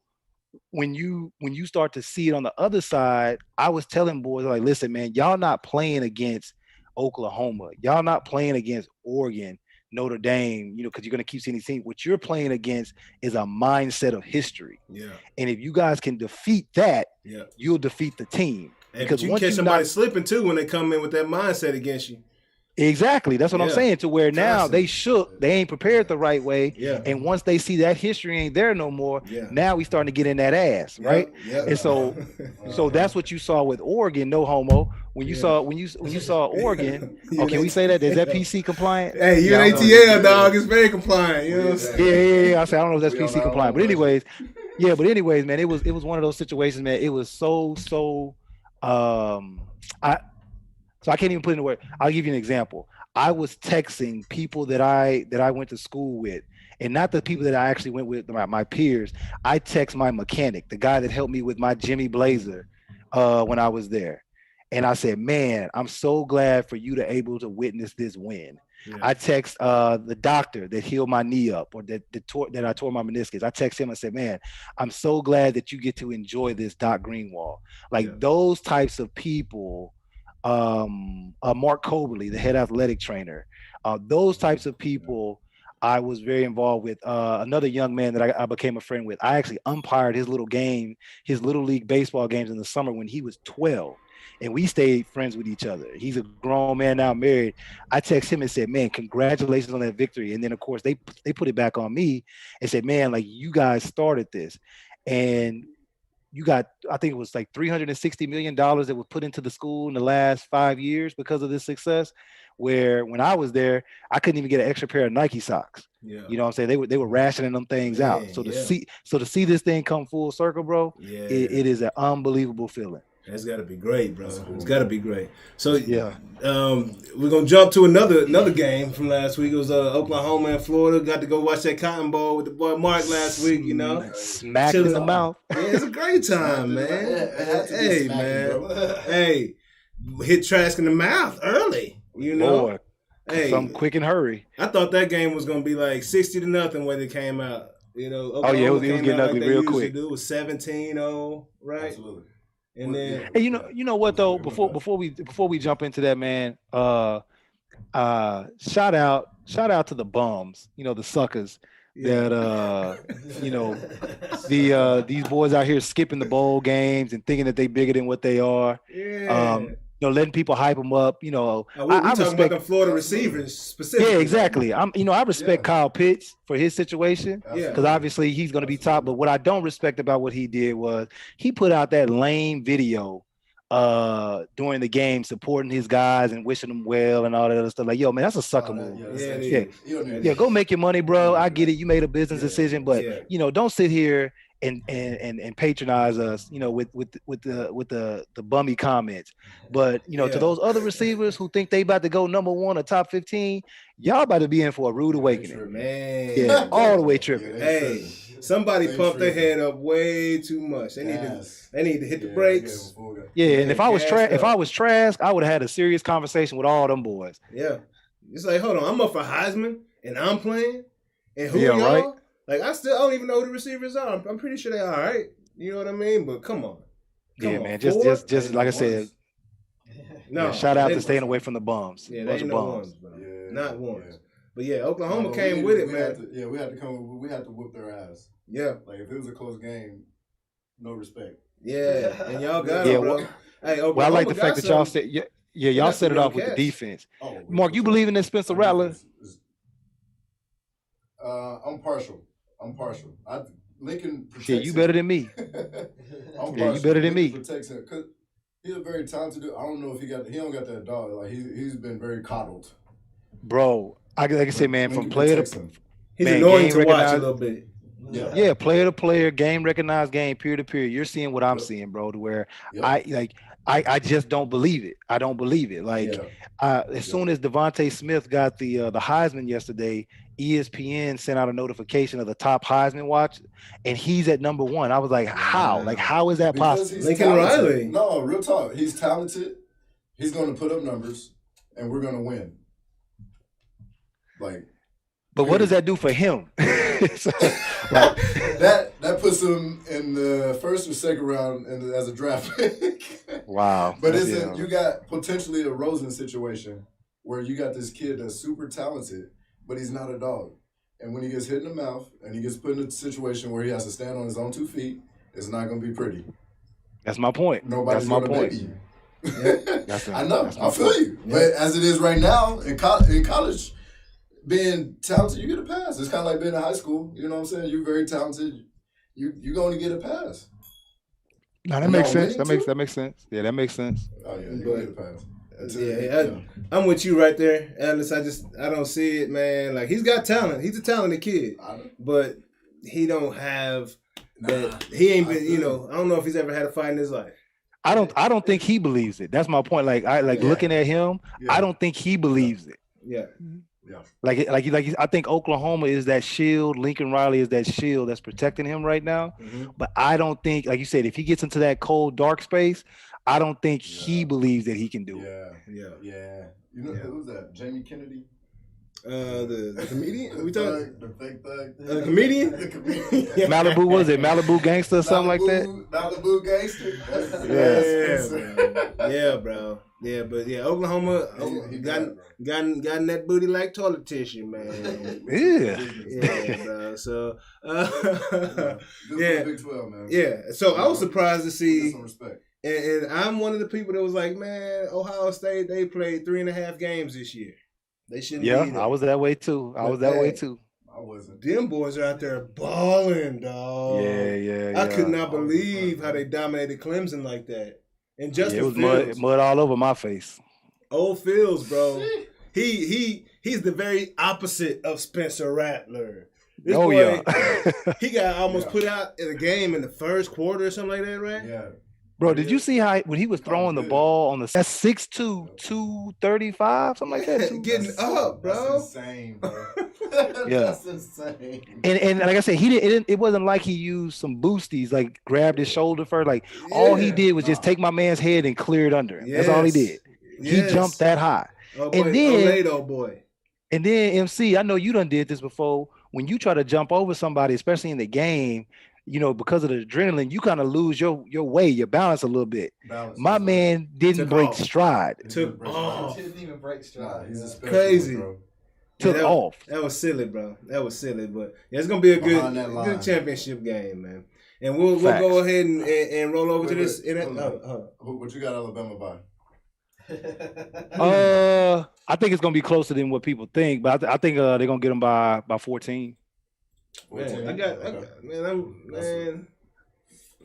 when you start to see it on the other side, I was telling boys like, listen, man, y'all not playing against Oklahoma. Y'all not playing against Oregon, Notre Dame, because you're going to keep seeing these teams. What you're playing against is a mindset of history. Yeah. And if you guys can defeat that, you'll defeat the team. And because you can catch somebody slipping too when they come in with that mindset against you. Exactly. That's what I'm saying, to where now they shook, they ain't prepared the right way. Yeah. And once they see that history ain't there no more, now we starting to get in that ass, right? Yeah. And so that's what you saw with Oregon, no homo. When you saw Oregon, can we say that? Is that PC compliant? Hey, you're an ATL, dog. It's very compliant. You know what I'm saying? Yeah. I say I don't know if that's PC compliant. But anyways, man, it was one of those situations, man. It was so So I can't even put it in a word. I'll give you an example. I was texting people that I went to school with, and not the people that I actually went with, my peers. I text my mechanic, the guy that helped me with my Jimmy Blazer when I was there. And I said, man, I'm so glad for you to able to witness this win. Yeah. I text the doctor that healed my knee up, or that I tore my meniscus. I text him and said, man, I'm so glad that you get to enjoy this, Doc Greenwald. Like those types of people. Mark Coberly, the head athletic trainer, those types of people I was very involved with. Another young man that I became a friend with, I actually umpired his little league baseball games in the summer when he was 12, and we stayed friends with each other. He's a grown man now, married. I text him and said, man, congratulations on that victory. And then of course they put it back on me and said, man, like you guys started this, and you got, I think it was like $360 million that was put into the school in the last 5 years because of this success, where when I was there, I couldn't even get an extra pair of Nike socks. Yeah. You know what I'm saying? They were rationing them things out. So to see this thing come full circle, bro, it is an unbelievable feeling. That's got to be great, bro. It's got to be great. So we're gonna jump to another game from last week. It was Oklahoma and Florida. Got to go watch that Cotton Bowl with the boy Mark last week. Smacked in the mouth. Yeah, it's a great time, man. Hey, man. Hey, hit Trask in the mouth early. Boy, some quick and hurry. I thought that game was gonna be like 60-0 when it came out. You know, Oh yeah, it was getting ugly real quick. It was 17-0, right? Absolutely. And then, hey, you know what though? Before we jump into that, man, shout out to the bums, you know, the suckers that you know, these boys out here skipping the bowl games and thinking that they bigger than what they are. You know, letting people hype them up. You know, I talking about the Florida receivers specifically. Yeah, exactly. I respect Kyle Pitts for his situation because obviously he's going to be top. But what I don't respect about what he did was he put out that lame video during the game supporting his guys and wishing them well and all that other stuff. Like, yo, man, that's a sucker move. Yeah, go make your money, bro. I get it. You made a business decision, but you know, don't sit here and patronize us, you know, with the bummy comments. But you know, to those other receivers who think they about to go number 1 or top 15, y'all about to be in for a rude awakening. Man. Yeah, all the way tripping. Hey, somebody pumped their head up way too much. They need to hit the brakes. Yeah, and if I was Trask, I would have had a serious conversation with all them boys. Yeah. It's like, hold on, I'm up for Heisman and I'm playing. And who y'all? Right? Like, I don't even know who the receivers are. I'm pretty sure they're all right. You know what I mean? But come on. Come on, man. Just like I said. No. Shout out to staying away from the bums. Yeah, they ain't no ones, bro. Yeah, not ones. Yeah. But yeah, Oklahoma came with it, man. We had to whoop their ass. Yeah. Like, if it was a close game, no respect. Yeah, and y'all got it, bro. Well, I like the fact that y'all said, y'all set it off with the defense. Mark, you believe in this Spencer Rattler? I'm partial. Lincoln protects him. You better than me. You better than me. Protects him because he's a very talented dude. I don't know if he don't got that dog. Like he's been very coddled. Bro, like I said, man, from player to he's annoying to watch a little bit. Yeah, player to player, game recognized, game peer to peer. You're seeing what I'm seeing, bro. To where I just don't believe it. I don't believe it. Like as soon as Davonta Smith got the Heisman yesterday, ESPN sent out a notification of the top Heisman watch, and he's at number 1. I was like, how? Like, how is that possible? Lincoln Riley. No, real talk. He's talented. He's going to put up numbers, and we're going to win. Like, but what does that do for him? that puts him in the first or second round as a draft pick. Wow. But you got potentially a Rosen situation where you got this kid that's super talented, but he's not a dog. And when he gets hit in the mouth and he gets put in a situation where he has to stand on his own 2 feet, it's not going to be pretty. That's my point. Nobody's going to baby you. Yeah. I know. I feel you. Yeah. But as it is right now, in college, being talented, you get a pass. It's kind of like being in high school. You know what I'm saying? You're very talented. You're going to get a pass. No, that makes sense. That makes sense. Yeah, that makes sense. Oh, yeah. You're going to get a pass. I'm with you right there, Ellis. I don't see it, man. Like, he's got talent. He's a talented kid, but he don't have that. He ain't been, you know. I don't know if he's ever had a fight in his life. I don't think he believes it. That's my point. Like looking at him, I don't think he believes it. Yeah. Yeah. Like I think Oklahoma is that shield. Lincoln Riley is that shield that's protecting him right now. Mm-hmm. But I don't think, like you said, if he gets into that cold, dark space, I don't think he believes that he can do it. Yeah. You know who's that? Jamie Kennedy? The comedian? Are we talking? The fake thug. The comedian? The comedian. Malibu, was it Malibu Gangster or something like that? Malibu Gangster. Yeah, bro. Yeah, but Oklahoma gotten that booty like toilet tissue, man. Yeah, bro. So, Big 12, man. Yeah. So I was surprised to see. Some respect. And I'm one of the people that was like, man, Ohio State, they played 3.5 games this year. They shouldn't. Yeah, I was that way too. I wasn't. Them boys are out there balling, dog. Yeah. I could not believe how they dominated Clemson like that. And Justin it was Fields, mud all over my face. Old Fields, bro. He's the very opposite of Spencer Rattler. This boy, he got almost put out in a game in the first quarter or something like that, right? Yeah. Bro, did you see how when he was throwing the ball on that's 6'2", 235, something like that? Getting up, bro. That's insane, bro. That's insane. And like I said, it wasn't like he used some boosties, like grabbed his shoulder first. Like all he did was just take my man's head and clear it under him. That's all he did. He jumped that high. And then, boy. And then MC, I know you done did this before. When you try to jump over somebody, especially in the game, because of the adrenaline, you kind of lose your way, your balance a little bit. My man didn't break stride. Took off. Didn't even break stride. He's a special Crazy. bro. Took off. That was silly, bro. That was silly, but it's gonna be a good championship game, man. And we'll go ahead and roll over to this. What you got Alabama by? I think it's gonna be closer than what people think, but I think they're gonna get them by 14. Man,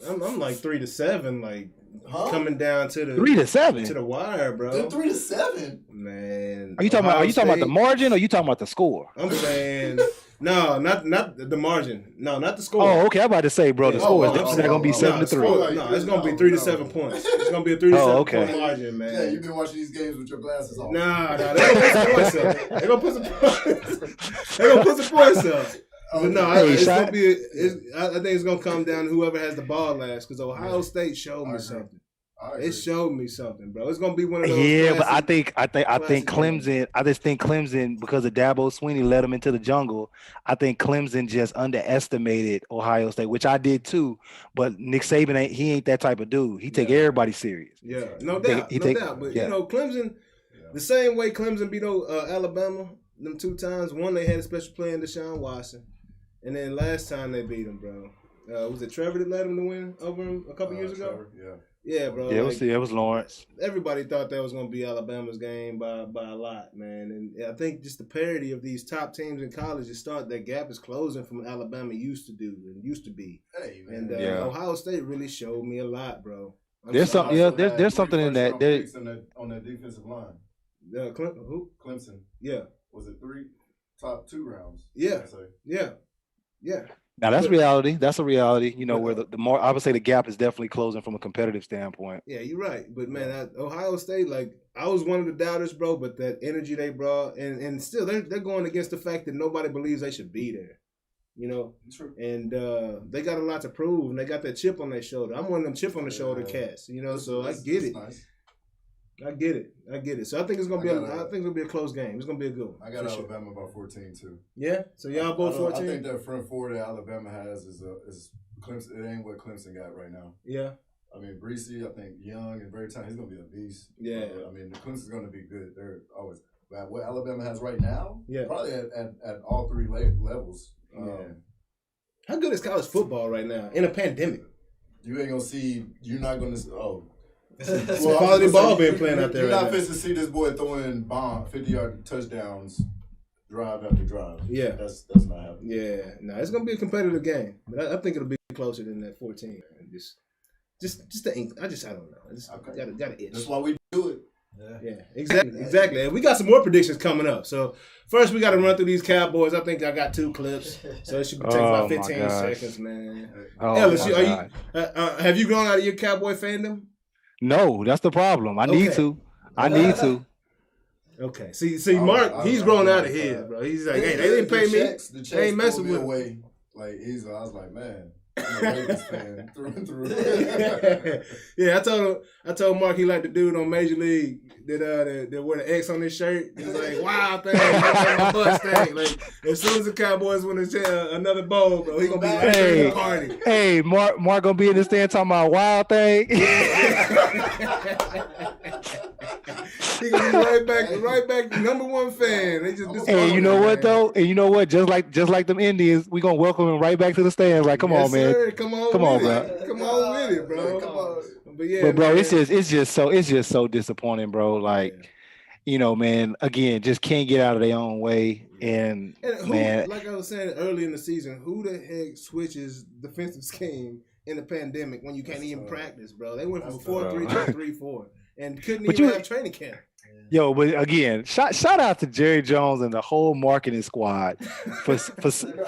I'm like 3-7, like coming down to the 3-7 to the wire, bro. 3-7, man. Are you talking about the margin, or you talking about the score? I'm saying no, not the margin. No, not the score. Oh, okay. I'm about to say, bro, the score is definitely not gonna be 7-3. No, it's gonna be 3 to 7 points. It's gonna be a 3 to 7 point margin, man. Yeah, you've been watching these games with your glasses on. Nah, they're gonna put some points up. They're gonna put some points up. But no, I think it's gonna come down to whoever has the ball last, because Ohio State showed me something. It showed me something, bro. It's gonna be one of those. Yeah, but I think Clemson. I just think Clemson, because of Dabo Swinney led them into the jungle. I think Clemson just underestimated Ohio State, which I did too. But Nick Saban ain't that type of dude. He take everybody serious. Yeah, no doubt. But Clemson, the same way Clemson beat Alabama them 2 times. One, they had a special player in Deshaun Watson, and then last time they beat him, bro. Was it Trevor that led him to win over him a couple years ago? Trevor, yeah, bro. Yeah, it was Lawrence. Everybody thought that was going to be Alabama's game by a lot, man. And I think just the parity of these top teams in college that gap is closing from what Alabama used to be. Hey, man. And Ohio State really showed me a lot, bro. There's something in that. On that defensive line. Who? Clemson. Yeah. Was it 3 top 2 rounds? Yeah. Now that's reality. That's a reality. Where the more, I would say the gap is definitely closing from a competitive standpoint. Yeah, you're right. But man, Ohio State, like, I was one of the doubters, bro. But that energy they brought, and still they're going against the fact that nobody believes they should be there. True. And they got a lot to prove, and they got that chip on their shoulder. I'm one of them chip on the shoulder cats. So I get it. Nice. I get it. So I think it's gonna be a close game. It's gonna be a good one. I got Alabama by 14 too. Yeah. So y'all both 14. I think that front four that Alabama has is Clemson. It ain't what Clemson got right now. Yeah. I mean, Breesy, I think young and very talented. He's gonna be a beast. Yeah. I mean, the Clemson's gonna be good. They're always. But what Alabama has right now, probably at all 3 levels. How good is college football right now in a pandemic? You ain't gonna see. You're not gonna. Quality ball being playing out there. You're not fit to see this boy throwing 50-yard touchdowns, drive after drive. Yeah, that's not happening. Yeah, no, it's gonna be a competitive game, but I think it'll be closer than that 14. Just the ink. I don't know. I just gotta itch. That's why we do it. Yeah, exactly. And we got some more predictions coming up. So first, we got to run through these Cowboys. I think I got 2 clips, so it should take about 15 seconds, man. Ellis, have you grown out of your Cowboy fandom? No, that's the problem. I need to. Okay. See, Mark, he's grown out of his, bro. He's like, hey, they didn't pay me. They ain't messing with me. Like, I was like, man, I'm a Ravens fan through and through. Yeah, I told Mark he liked the dude on Major League that wear the X on his shirt. He's like, wow, thing, my butt stank. Like, as soon as the Cowboys win another bowl, bro, he gonna be right there in the party. Hey, Mark gonna be in the stand talking about wild thing. He gonna be right back, #1 fan. They just hey, you know what though? And you know what? Just like them Indians, we gonna welcome him right back to the stands. Like, come on, man. Sir. Come on, bro. Come on with it, bro. Come on. But bro, man. it's just so disappointing, bro. Like, man, again, just can't get out of their own way. And man, like I was saying early in the season, who the heck switches defensive scheme in the pandemic when you can't even practice, bro? They went from 4-3 to 3-4 and couldn't even have training camp. Yo, but again, shout out to Jerry Jones and the whole marketing squad for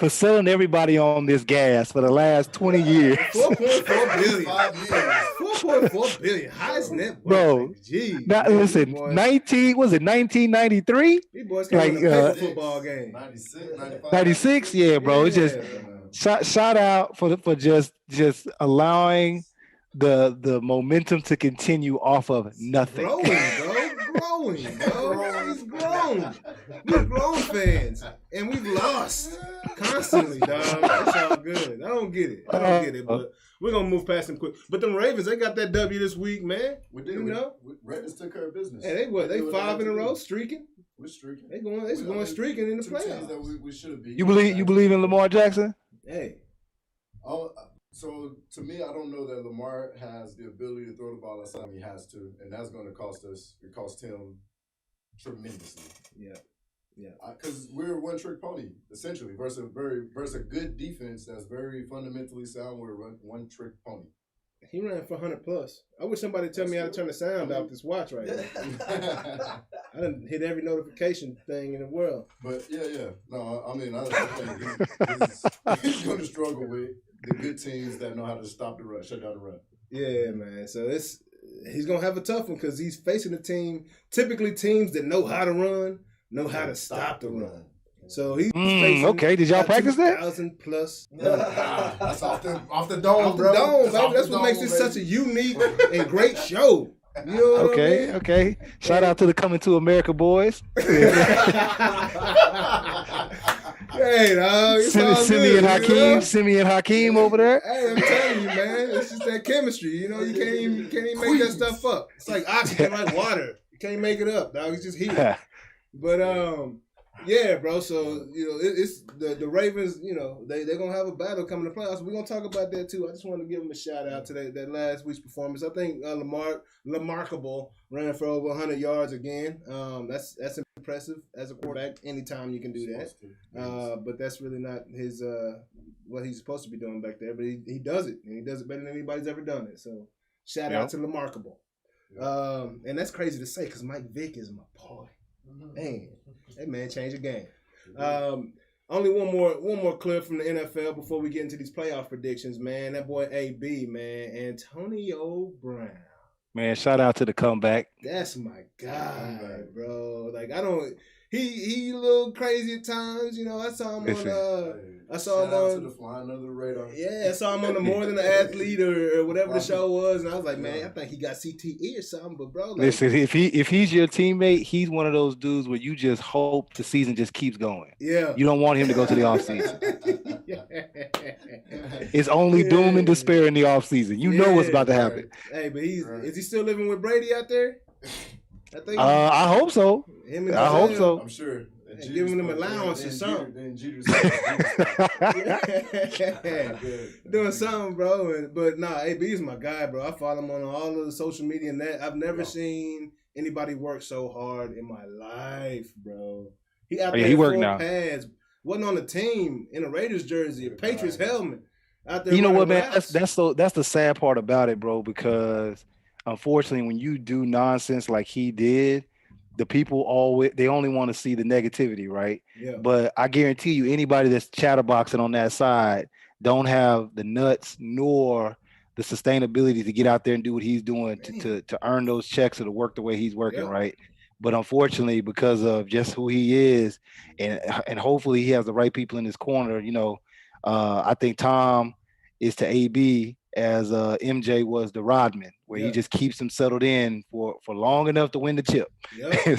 selling everybody on this gas for the last 20 years. 4.4 billion. 4.4 billion. Highest net worth. Bro, Gee, now, listen, 1993? These boys came to a football game. 96? Yeah, bro. It's just shout out for just allowing the momentum to continue off of nothing. Growing, bro. growing, bro. He's grown. We're grown fans, and we've lost constantly, dog. It's all good. I don't get it, but we're gonna move past them quick. But them Ravens, they got that W this week, man. We did. You know, Ravens took care of business. Hey, they 5 in a row streaking. We're streaking. They going streaking in the two teams playoffs. that we should have beat. You believe in Lamar Jackson? Hey. Oh, so to me, I don't know that Lamar has the ability to throw the ball outside. He has to, and that's going to cost us. It cost him tremendously. Yeah. Because we're a one-trick pony essentially versus a good defense that's very fundamentally sound. We're a one-trick pony. He ran for 100 plus. I wish somebody tell me how to turn the sound off this watch right now. I done hit every notification thing in the world. But yeah. No, I mean, he's going to struggle with the good teams that know how to stop the run, shut down the run. Yeah, man. So he's gonna have a tough one because he's facing a team, typically teams that know how to run, know how to stop the run. So he's facing okay. Did y'all practice that? 1,000 plus. That's off the dome, bro. Dome, baby. That's what makes this such a unique and great show. You know what I mean? Okay. Shout out to the Coming to America boys. Hey, dog. Simeon Hakeem over there. Hey, I'm telling you, man. It's just that chemistry. You know, you can't even make that stuff up. It's like oxygen, like water. You can't make it up, dog. It's just here. But yeah, bro. So it's the Ravens. You know, they're gonna have a battle coming to playoffs. We're gonna talk about that too. I just want to give them a shout out to that last week's performance. I think Lamarkable ran for over 100 yards again. That's impressive as a quarterback. Anytime you can do that. But that's really not his what he's supposed to be doing back there. But he does it, and he does it better than anybody's ever done it. So shout out to Lamarkable. And that's crazy to say because Mike Vick is my boy. Man, that man changed the game. Only one more clip from the NFL before we get into these playoff predictions, man. That boy AB, man, Antonio Brown. Man, shout out to the comeback. That's my guy, bro. Like he a little crazy at times. You know, I saw him on the flying under the radar. Yeah, I saw him on the More Than an Athlete or whatever the show was, and I was like, man, I think he got CTE or something. But bro, like, listen, if he's your teammate, he's one of those dudes where you just hope the season just keeps going. Yeah, you don't want him to go to the off season. It's only doom and despair in the off season. You know what's about to happen. Hey, but is he still living with Brady out there? I hope so. I hope so. I'm sure. Hey, giving them allowance or something. Doing something, bro. But nah, AB is my guy, bro. I follow him on all of the social media and that. I've never seen anybody work so hard in my life, bro. He worked now. Pads. Wasn't on the team in a Raiders jersey, a Patriots helmet. Out there. You know what, man? That's the sad part about it, bro, because unfortunately, when you do nonsense like he did, the people only want to see the negativity, right? Yeah. But I guarantee you, anybody that's chatterboxing on that side don't have the nuts nor the sustainability to get out there and do what he's doing to earn those checks or to work the way he's working, right? But unfortunately, because of just who he is, and hopefully he has the right people in his corner, you know, I think Tom is to AB as MJ was the Rodman, where he just keeps him settled in for long enough to win the chip. Let him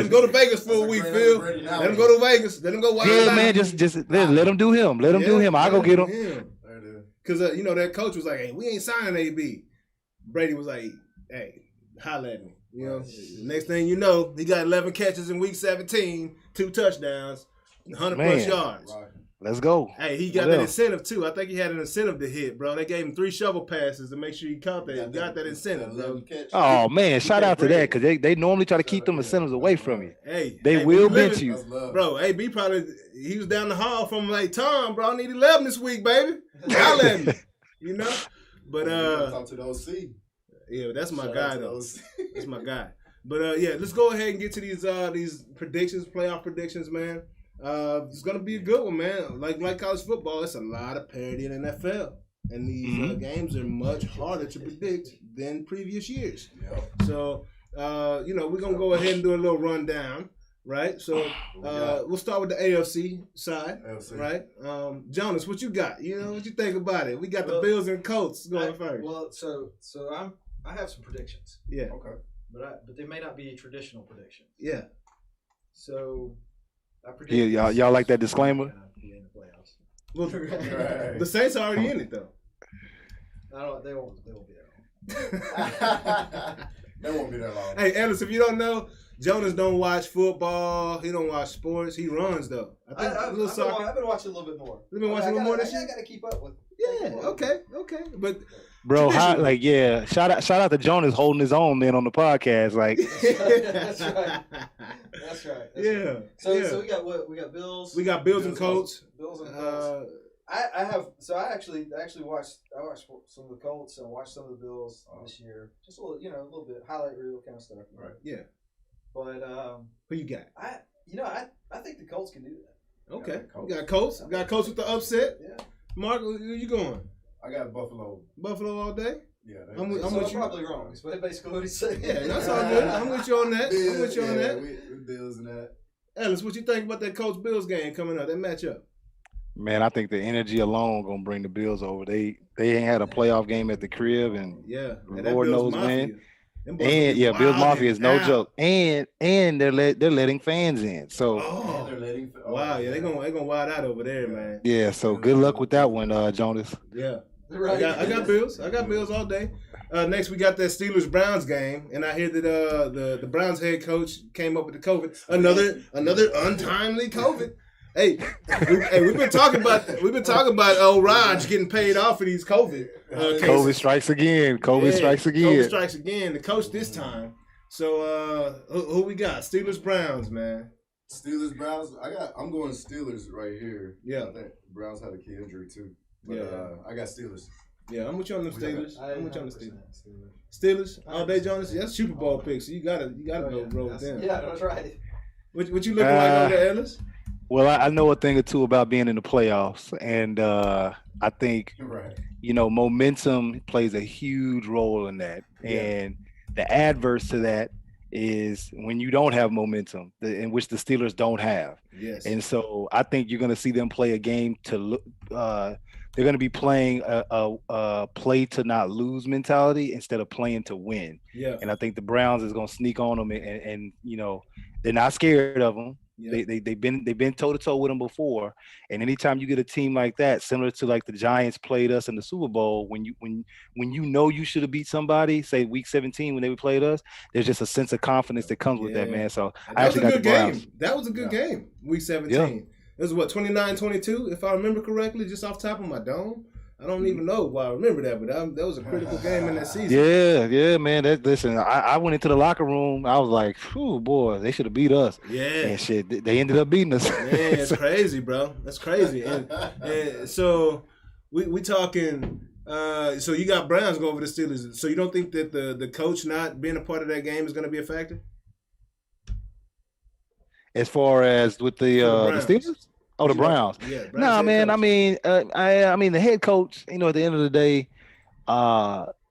go to Vegas for a week, Phil. Let him go to Vegas. Let him go wild out. Yeah, man, just let him do him. Let him do him. I'll go get him. Because, you know, that coach was like, hey, we ain't signing AB. Brady was like, hey, holla at me. You know, next thing you know, he got 11 catches in week 17, 2 touchdowns, 100 plus yards. Right. Let's go. Hey, he got that incentive too. I think he had an incentive to hit, bro. They gave him 3 shovel passes to make sure he caught that. He got that incentive, bro. Oh man, shout out to that because they normally try to keep them incentives away from you. Hey, they will bench you, bro. AB he was down the hall from like Tom, bro. I need 11 this week, baby. Holla at me, you know. But talk to the OC. Yeah, that's my guy though. That's my guy. But yeah, let's go ahead and get to these predictions, playoff predictions, man. It's gonna be a good one, man. Like college football, it's a lot of parity in the NFL, and these games are much harder to predict than previous years. Yep. So, you know, we're gonna go ahead and do a little rundown, right? So, we'll start with the AFC side, right? Jonas, what you got? You know, what you think about it? We got the Bills and Colts going first. Well, so I have some predictions. Yeah. Okay. but they may not be traditional predictions. Yeah. So I predict. Yeah, y'all like that disclaimer? Be in the playoffs. Well, the Saints are already in it though. They won't be there. They won't be that long. Hey, Ellis, if you don't know, Jonas don't watch football. He don't watch sports. He runs though. I've been watching a little bit more. You've been watching a little more this year? I got to keep up with. Yeah. Okay. But Bro, shout out to Jonas holding his own man on the podcast. Like, That's right. Yeah. So we got what? We got Bills. We got Bills and Colts. Bills and Colts. I actually watched some of the Colts and watched some of the Bills this year. Just a little bit highlight reel kind of stuff. Right. Yeah. But who you got? I think the Colts can do that. Okay. Colts. We got Colts. We got Colts with the upset. Yeah. Mark, who you going? I got Buffalo. Buffalo all day? Yeah. I'm with I'm you. probably wrong. But basically what he said. Yeah, that's all good. I'm with you on that. I'm with you on that. We Bills and that. Ellis, what you think about that Colts Bills game coming up? That matchup? man, I think the energy alone gonna bring the Bills over. They ain't had a playoff game at the crib, and Yeah. Lord knows when. Them boys And be yeah, Bills wilding Mafia is no out. joke. And they're letting fans in. So Oh, They're letting. wow. Yeah, they gonna wild out over there, man. yeah, so good luck with that one, Jonas. Yeah. Right. I got Bills. I got Bills all day. Next, we got that Steelers-Browns game, and I hear that the Browns head coach came up with the COVID. Another untimely COVID. Hey, we've been talking about old Raj getting paid off for these COVID cases. COVID strikes again. COVID strikes again. COVID strikes again. The coach this time. So who we got? Steelers-Browns, man. Steelers, Browns. I'm going Steelers right here. Yeah. I think Browns had a key injury too. But Yeah. I got Steelers. Yeah, I'm with you on the Who you got? Steelers. I'm with you on the Steelers. Steelers all day, Jonas. That's Super Bowl pick, so you gotta go roll with them. Yeah, that's right. What you looking like over there, Ellis? Well, I know a thing or two about being in the playoffs, and I think Right. momentum plays a huge role in that. Yeah. And the adverse to that is when you don't have momentum, in which the Steelers don't have. Yes. And so I think you're going to see them play a game to look. They're going to be playing a play to not lose mentality instead of playing to win. Yeah. And I think the Browns is going to sneak on them, and they're not scared of them. Yeah. They've been toe to toe with them before, and anytime you get a team like that, similar to like the Giants played us in the Super Bowl, when you should have beat somebody, say week 17 when they played us, there's just a sense of confidence that comes with that, man. So And I actually got the Browns. game. That was a good game. Week 17. Yeah. It was what 29-22, if I remember correctly, just off top of my dome. I don't even know why I remember that, but that was a critical game in that season. Yeah, man. Listen, I went into the locker room. I was like, "Phew, boy, they should have beat us." Yeah. And shit, they ended up beating us. Man, it's crazy, bro. That's crazy. And so we talking. So you got Browns going over the Steelers. So you don't think that the coach not being a part of that game is going to be a factor? As far as with the Browns. Steelers? Oh, the Browns. Yeah. Browns No, head man. coach. I mean, the head coach. At the end of the day,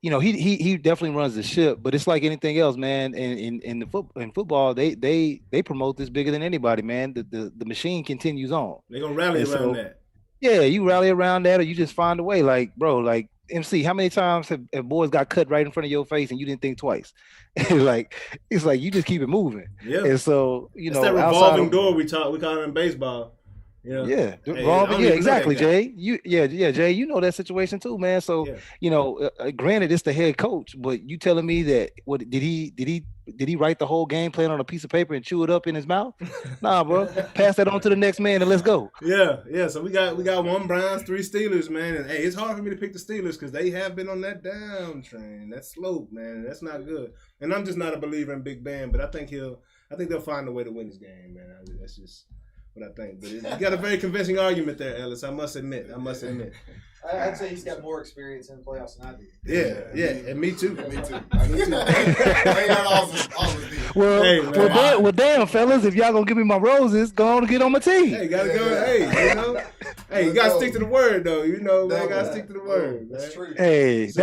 he definitely runs the ship. But it's like anything else, man. In football, they promote this bigger than anybody, man. The machine continues on. They're gonna rally And around so- that. Yeah, you rally around that, or you just find a way. Like, bro, like MC, how many times have boys got cut right in front of your face and you didn't think twice? It's like you just keep it moving. Yeah. And so It's that revolving door we call it in baseball. Yeah. Yeah, Hey, I don't revolving. even Yeah, know exactly, that guy. Jay. Jay, you know that situation too, man. So Yeah. granted, it's the head coach, but you telling me that what did he write the whole game plan on a piece of paper and chew it up in his mouth? Nah, bro. Pass that on to the next man and let's go. Yeah. So we got one Browns, 3 Steelers, man. And hey, it's hard for me to pick the Steelers because they have been on that down train, that slope, man. That's not good. And I'm just not a believer in Big Ben, but I think they'll find a way to win this game, man. That's just what I think. But you got a very convincing argument there, Ellis. I must admit. I'd say he's got more experience in the playoffs than I do. Yeah, and me too. Me too. I got all of these. Well, Hey, man. damn, fellas, if y'all gonna give me my roses, go on and get on my team. Hey, gotta go. Hey, you gotta stick to the word, though. Man, gotta stick to the word. That's Man. true. Hey, So-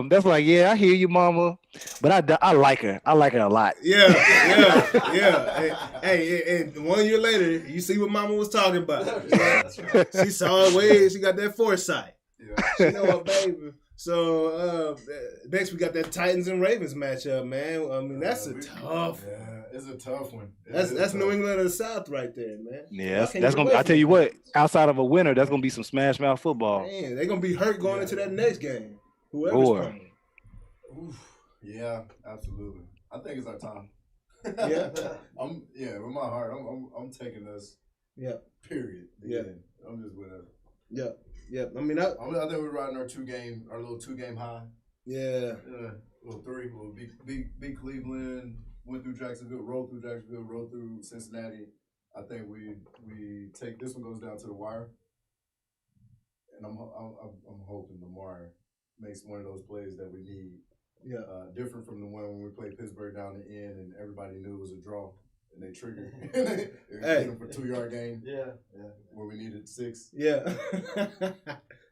that's like, yeah, I hear you, mama, but I like her. I like her a lot. Yeah. Hey, and 1 year later, you see what Mama was talking about. That's right. She saw it way. She got that foresight. Yeah. She know her baby. So next we got that Titans and Ravens matchup, man. I mean, that's a tough. Yeah, it's a tough one. That's New England of the South right there, man. Yeah, that's gonna. I tell you what, outside of a winner, that's gonna be some smash mouth football. Man, they're gonna be hurt going into that next game. Whoever's playing. Oof. Yeah, absolutely. I think it's our time. Yeah. With my heart, I'm taking this. Yeah. Period. Yeah. I'm just whatever. Yeah. Yeah. I mean, I think we're riding our little 2-game high. Yeah. Little 3. We'll beat Cleveland, went through Jacksonville, rolled through Cincinnati. I think we take this one goes down to the wire, and I'm hoping Lamar makes one of those plays that we need. Yeah. Different from the one when we played Pittsburgh down the end and everybody knew it was a draw and they triggered. They hit him for 2-yard game. Yeah. Where we needed 6. Yeah. That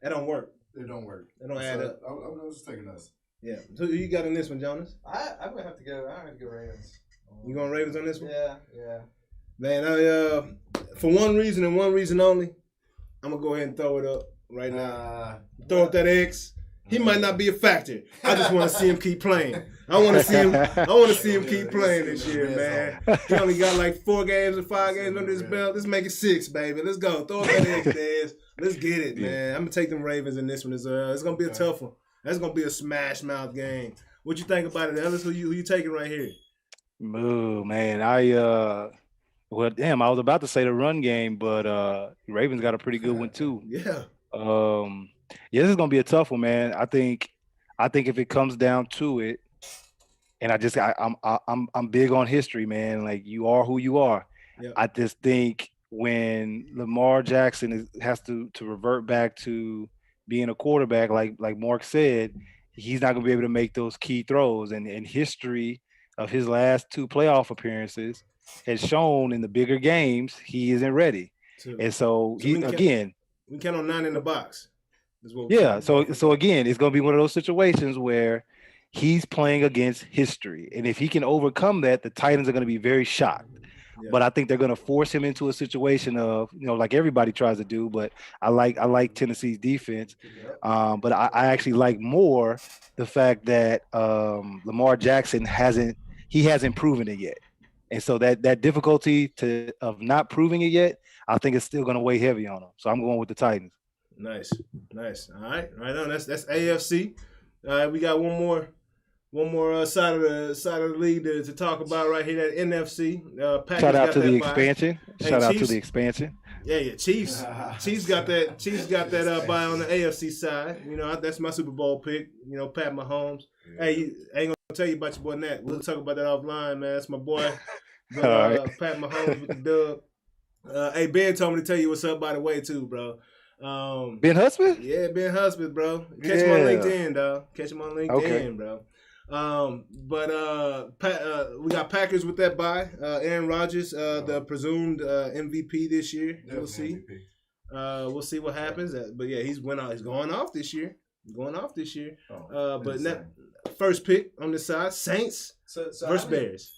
don't work. It don't work. It don't add up. I was just taking us. Yeah. So who you got in this one, Jonas? I'm gonna have to go. I'm gonna go Ravens. You going Ravens on this one? Yeah. Man, for one reason and one reason only, I'm gonna go ahead and throw it up right now. Throw up that X. He might not be a factor. I just want to see him keep playing. I want to see him keep playing this year, man. He only got like 4 games or 5 games under his belt. Let's make it 6, baby. Let's go. Throw up that X, Dez. Let's get it, man. I'm gonna take them Ravens in this one as well. It's gonna be a tough one. That's gonna be a smash mouth game. What you think about it, Ellis? Who you taking right here? Oh man, well, damn, I was about to say the run game, but Ravens got a pretty good one too. Yeah. This is gonna be a tough one, man. I think if it comes down to it, and I'm big on history, man. Like, you are who you are. Yeah. I just think when Lamar Jackson has to revert back to being a quarterback, like Mark said, he's not gonna be able to make those key throws. And history of his last 2 playoff appearances has shown in the bigger games he isn't ready. And so we count on 9 in the box. So again, it's going to be one of those situations where he's playing against history, and if he can overcome that, the Titans are going to be very shocked. Yeah. But I think they're going to force him into a situation of, like everybody tries to do. But I like Tennessee's defense, but I actually like more the fact that Lamar Jackson hasn't proven it yet, and so that difficulty of not proving it yet, I think it's still going to weigh heavy on him. So I'm going with the Titans. Nice. All right on. That's AFC. All right, we got one more side of the league to talk about right here. That NFC. Shout out to the expansion. Shout out to the expansion. Yeah. Chiefs. Chiefs got that bye on the AFC side. That's my Super Bowl pick. Pat Mahomes. Yeah. Hey, I ain't gonna tell you about your boy Nat. We'll talk about that offline, man. That's my boy. Pat Mahomes with the dub. Hey, Ben told me to tell you what's up, by the way, too, bro. Ben Husband? Yeah, Ben Husband, bro. Catch him on LinkedIn, dog. Catch him on LinkedIn, bro. We got Packers with that bye. Aaron Rodgers, the presumed MVP this year. We'll see. We'll see what happens. But yeah, he's going off this year. First pick on this side, Saints versus Bears.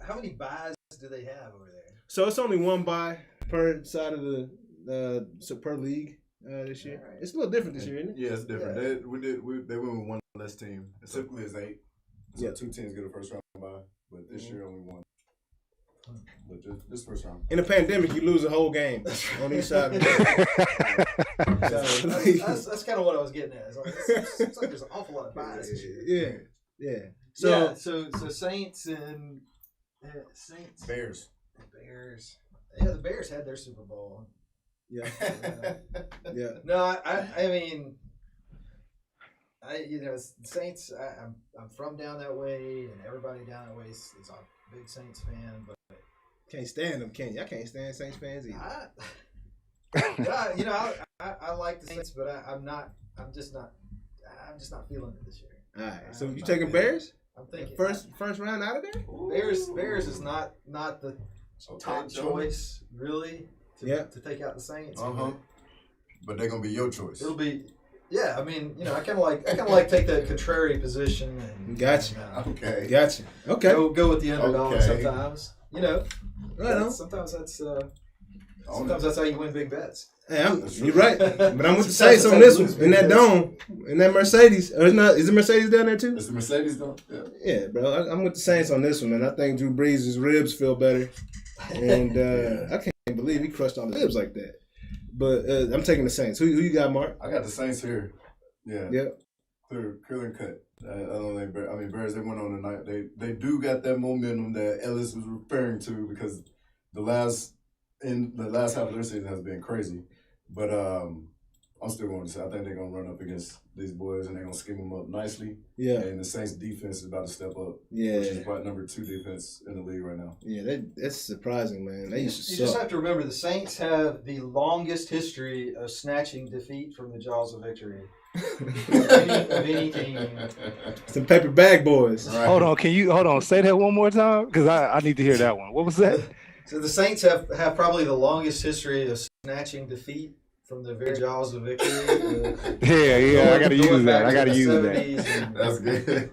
How many buys do they have over there? So it's only 1 bye per side of the per league this year. Right. It's a little different this year, isn't it? Yeah, it's different. Yeah. They went with 1 less team. Typically it's 8. So 2 teams get a first round bye, but this year only 1. But just this first round. In a pandemic, you lose a whole game on each side. That's kind of what I was getting at. It's like there's an awful lot of buys this year. Yeah. So Saints and Saints. Bears. Yeah, the Bears had their Super Bowl. Yeah. No, I mean, Saints. I'm from down that way, and everybody down that way is a big Saints fan. But can't stand them, can you? I can't stand Saints fans either. I like the Saints, but I'm just not feeling it this year. All right. So you taking Bears? I'm thinking first round out of there. Bears is not the top choice, really. To take out the Saints. But they're gonna be your choice. It'll be, yeah. I mean, I kind of like take that contrary position. And, gotcha. Okay. Gotcha. Okay. Go with the underdog sometimes. Right on. Sometimes that's how you win big bets. Hey, you're right, but I'm with the Saints on this one. In that dome, in that Mercedes. Or not? Is the Mercedes down there too? It's the Mercedes though. Yeah, bro. I'm with the Saints on this one, man. I think Drew Brees' ribs feel better, and I can't believe he crushed all the ribs like that. But I'm taking the Saints. Who you got, Mark? I got the Saints here. Yeah. Yep. Clear and cut. I don't think. I mean, Bears. They went on tonight. They do got that momentum that Ellis was referring to because the last half of their season has been crazy. But I'm still going to say I think they're going to run up against these boys and they're going to scheme them up nicely. Yeah. And the Saints defense is about to step up. Yeah. Which is probably number 2 defense in the league right now. Yeah, that's surprising, man. They used to You suck. just have to remember the Saints have the longest history of snatching defeat from the jaws of victory. of any team. Some paper bag boys. Right. Hold on, say that one more time because I need to hear that one. What was that? So the Saints have probably the longest history of snatching defeat from the very jaws of victory. Yeah, I got to use that. I got to use that. that. That's good.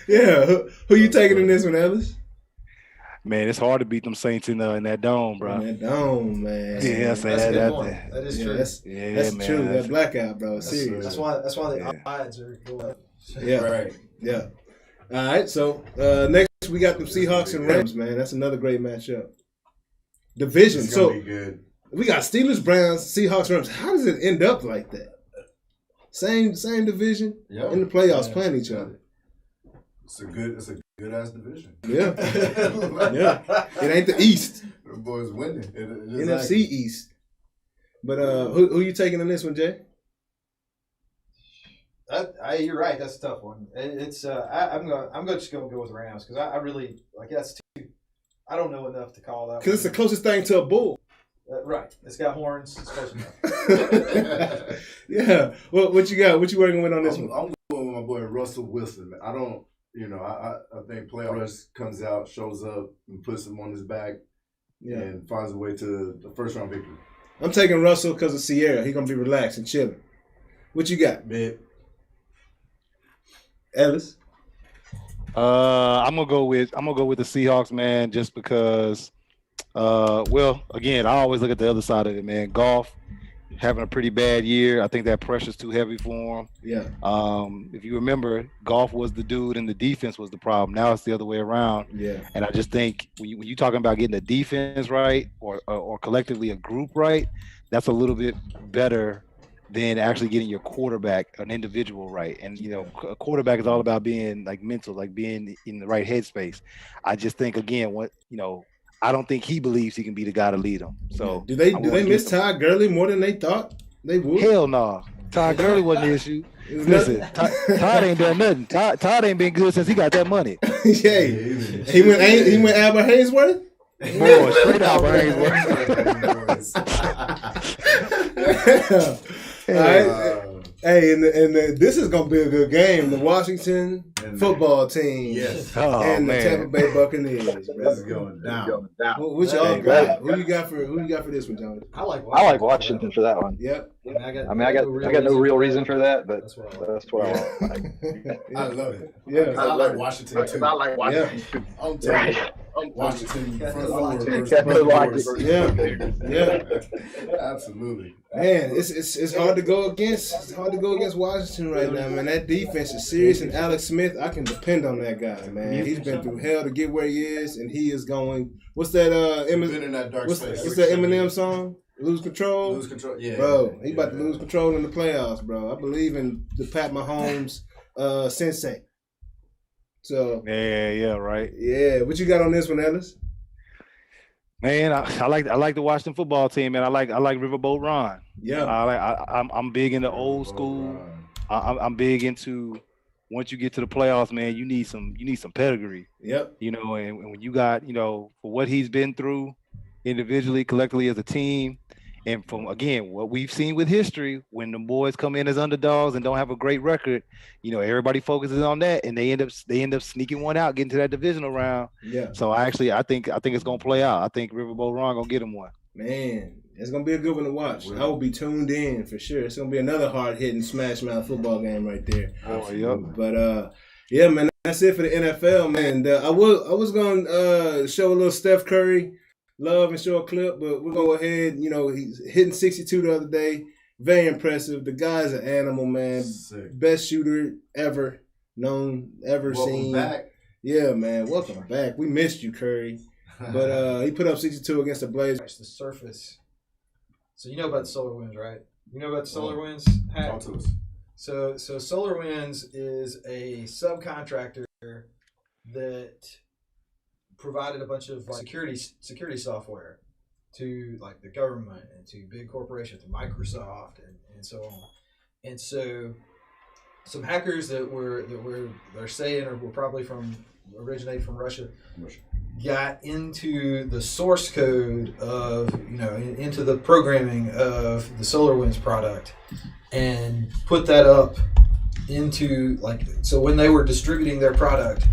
Yeah, who you taking in this one, Ellis? Man, it's hard to beat them Saints in that dome, bro. Man, dome, man. Yeah, That's a good point. That is true. That's man. true. That blackout, bro. Serious. That's why the odds are going up. Yeah. Right. Yeah. All right. So next we got the Seahawks and Rams, man. That's another great matchup. Division. It's So gonna be good. we got Steelers, Browns, Seahawks, Rams. How does it end up like that? Same division in the playoffs playing each other. It's a good ass division. Yeah. Yeah. It ain't the East. The boys winning. NFC East. But who you taking in this one, Jay? You're right. That's a tough one. It's I'm just gonna go with Rams because I really like that's too. I don't know enough to call that. Because it's the closest thing to a bull. Right. It's got horns. It's close enough. Yeah. Well, what you got? What you working with on this one? I'm going with my boy Russell Wilson. I don't. I think playoffs comes out, shows up, and puts him on his back, and finds a way to the first round victory. I'm taking Russell because of Sierra. He's gonna be relaxed and chilling. What you got, Man, Ellis? I'm gonna go with the Seahawks, man, just because. Well, again, I always look at the other side of it, man. Goff having a pretty bad year. I think that pressure's too heavy for him. Yeah. If you remember, Goff was the dude and the defense was the problem. Now it's the other way around. Yeah. And I just think when you talking about getting the defense right or collectively a group right, that's a little bit better than actually getting your quarterback, an individual right. And, a quarterback is all about being like mental, like being in the right headspace. I just think, again, I don't think he believes he can be the guy to lead them. So do they miss Todd Gurley more than they thought they would? Hell no. Todd Gurley wasn't the issue. Listen, Todd ain't done nothing. Todd ain't been good since he got that money. Yeah. He went Albert Haynesworth? Boy, straight Albert Haynesworth. All right. Hey, and this is gonna be a good game. The Washington football team and the Tampa Bay Buccaneers. this is going down. What y'all got? Who you got for this one, Jonas? I like Washington for that one. Yep. I got no real reason for that, but that's what I like. I love it. Yeah. I like Washington too. I like Washington too. I'm telling you, Washington front forward versus Yeah. Absolutely. Man, it's hard to go against. It's hard to go against Washington right now, man. That defense is serious, and Alex Smith, I can depend on that guy, man. He's been through hell to get where he is, and he is going. What's that? Been in that dark space. What's that Eminem song? Lose Control. Lose control. Yeah, bro. He about to lose control in the playoffs, bro. I believe in the Pat Mahomes sensei. So yeah, right. Yeah, what you got on this one, Ellis? Man, I like the Washington football team, man. I like Riverboat Ron. Yeah, I'm big into old school. I'm big into once you get to the playoffs, man. You need some pedigree. Yep. And when you got for what he's been through, individually, collectively as a team, and from again what we've seen with history, when the boys come in as underdogs and don't have a great record, everybody focuses on that, and they end up sneaking one out, getting to that divisional round. Yeah. So I think it's gonna play out. I think Riverboat Ron gonna get him one. Man, it's gonna be a good one to watch. I will be tuned in for sure. It's gonna be another hard hitting smash mouth football game right there. Oh yeah. But yeah, man, that's it for the NFL, man. I was gonna show a little Steph Curry love and show a clip, but we'll go ahead. You know, he's hitting 62 the other day. Very impressive. The guy's an animal, man. Sick. Best shooter ever seen. Back. Yeah, man. Welcome back. We missed you, Curry. But he put up 62 against the Blazers. The surface. So you know about the solar winds, right? You know about the solar winds hack? Talk to us. So Solar Winds is a subcontractor that provided a bunch of like security software to like the government and to big corporations, to Microsoft and so on. And so some hackers that they're saying were probably originate from Russia got into the source code of, into the programming of the SolarWinds product and put that up into so when they were distributing their product,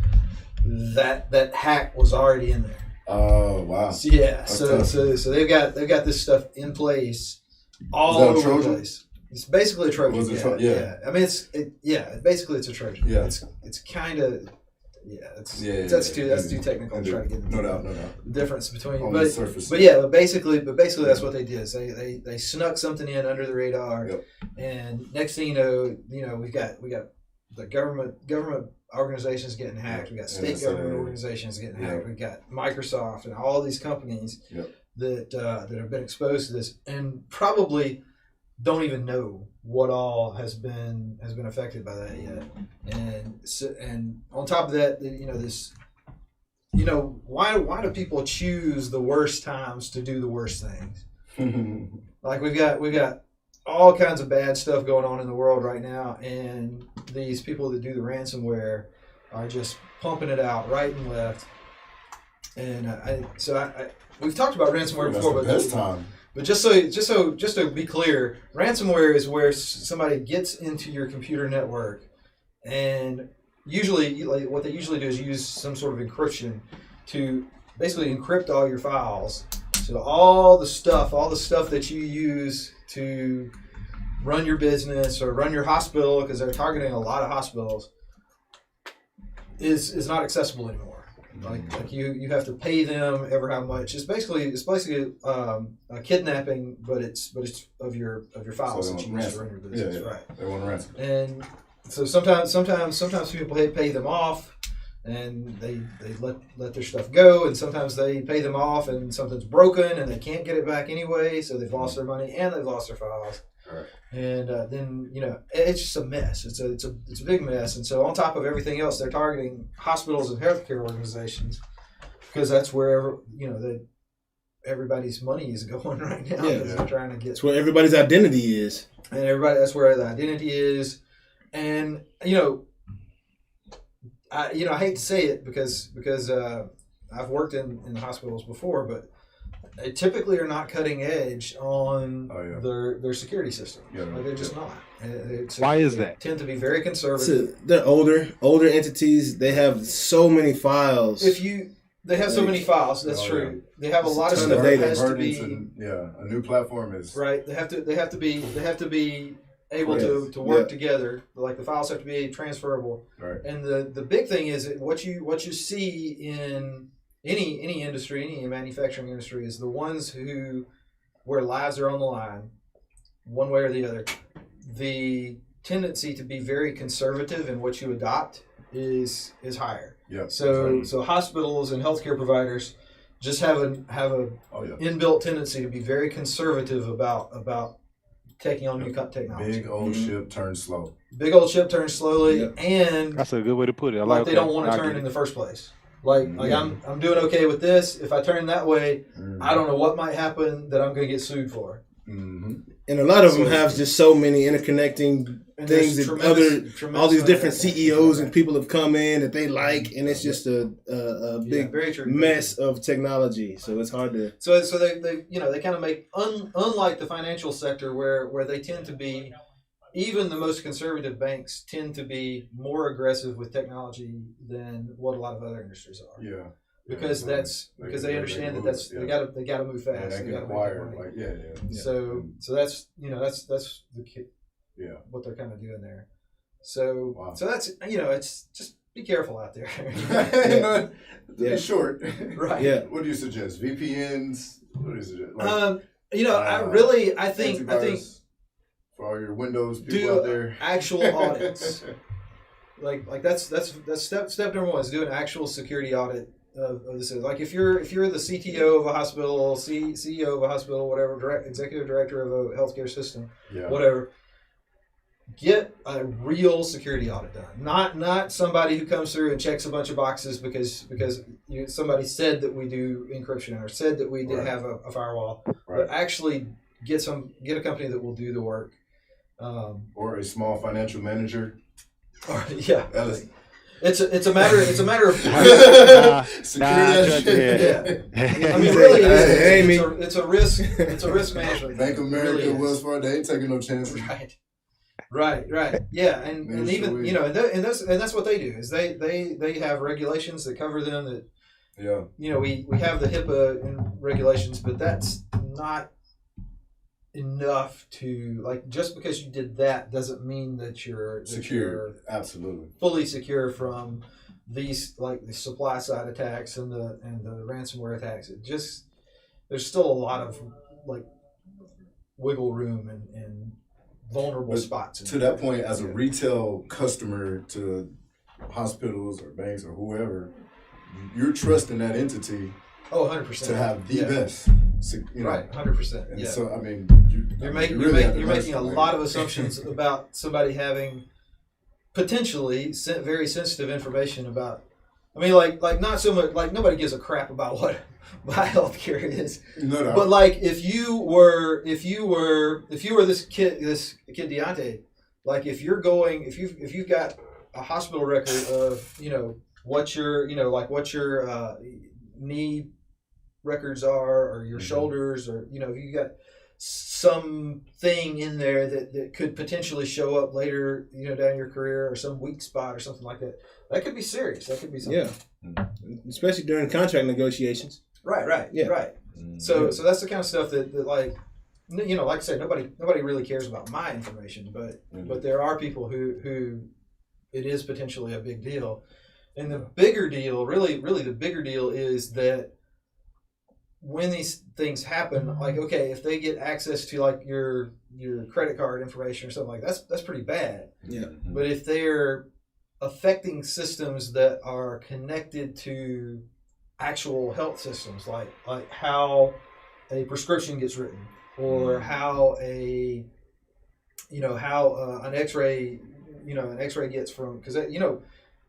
that hack was already in there. Oh wow! Yeah, so they've got this stuff in place all over the place. It's basically a Trojan. Yeah. I mean, basically it's a Trojan. Yeah, it's kind of. That's too technical to try to get into. No doubt. The difference between on the surface. But basically that's what they did. So they snuck something in under the radar, and next thing you know, we got the government organizations getting hacked. We got state government organizations getting hacked. We got Microsoft and all these companies that have been exposed to this and probably don't even know what all has been affected by that yet. And on top of that, why do people choose the worst times to do the worst things? Like we've got all kinds of bad stuff going on in the world right now, and these people that do the ransomware are just pumping it out right and left. And we've talked about ransomware before, but best time. But just to be clear, ransomware is where somebody gets into your computer network, and usually, what they usually do is use some sort of encryption to basically encrypt all your files. So all the stuff that you use to run your business or run your hospital, because they're targeting a lot of hospitals, is not accessible anymore. Like you have to pay them ever how much. It's basically a kidnapping, but it's of your files that you use to run your business. Yeah. Right. They want to ransom. And so sometimes people pay them off, and they let their stuff go, and sometimes they pay them off and something's broken and they can't get it back anyway, so they've lost their money and they've lost their files. Right. And then it's just a mess. It's a big mess. And so on top of everything else, they're targeting hospitals and healthcare organizations because that's where everybody's money is going right now. They're trying to get. It's where everybody's identity is. And that's where the identity is. And I hate to say it because I've worked in hospitals before, but they typically are not cutting edge on their security system. They're just not. Why is that? Tend to be very conservative. They're older entities. They have so many files. They have so many files. That's true. They have a lot of stuff that has to be. A new platform is right. They have to be able to work together. Like the files have to be transferable. Right. And the big thing is that what you see in any industry, any manufacturing industry, is the ones where lives are on the line, one way or the other. The tendency to be very conservative in what you adopt is higher. Yeah. So hospitals and healthcare providers just have a inbuilt tendency to be very conservative about taking on new technology. Big old ship turns slow. Big old ship turns slowly, and that's a good way to put it. They don't want to turn in the first place. I'm doing okay with this. If I turn that way, I don't know what might happen that I'm going to get sued for. Mm-hmm. And a lot of them have just so many interconnecting things that all these different CEOs and people have come in that they like, and it's just a big mess of technology. So it's hard to. So they kind of make unlike the financial sector where they tend to be. Even the most conservative banks tend to be more aggressive with technology than what a lot of other industries are. Yeah. Because they understand they gotta move fast. They gotta acquire So that's what they're kind of doing there. So that's it's just be careful out there. To be short. Right. Yeah. What do you suggest? VPNs? What do you suggest? I think antivirus for all your Windows people do out there. actual audits. Like that's step number one is do an actual security audit of this. Like if you're the CTO of a hospital, CEO of a hospital, whatever, executive director of a healthcare system, whatever, get a real security audit done. Not somebody who comes through and checks a bunch of boxes because somebody said that we do encryption or said that we did have a firewall, but actually get a company that will do the work. Or a small financial manager. Ellis. It's a matter of I mean, really, it's a risk management. Bank of America, Wells Fargo, they ain't taking no chances. Right. Yeah, and even and that's what they do is they have regulations that cover them that we have the HIPAA regulations, but that's not enough to just because you did that doesn't mean that you're secure. Absolutely fully secure from these the supply side attacks and the ransomware attacks. There's still a lot of wiggle room and vulnerable spots. To that point, as a retail customer to hospitals or banks or whoever, you're trusting that entity. 100%. To have the best. Right, 100%. And so, I mean, you're making a lot of assumptions about somebody having potentially very sensitive information about. I mean, not so much nobody gives a crap about what my healthcare is. No. But if you were this kid Deontay, if you've got a hospital record of what your knee records are or your shoulders or if you got something in there that could potentially show up later down your career or some weak spot or something like that could be serious. That could be something. Especially during contract negotiations. Right. So that's the kind of stuff that like I said, nobody really cares about my information, but there are people who it is potentially a big deal. And the bigger deal, really the bigger deal is that when these things happen, if they get access to your credit card information or something like that, that's pretty bad. Yeah. But if they're affecting systems that are connected to actual health systems, like how a prescription gets written, or how an X-ray, an X-ray gets from, because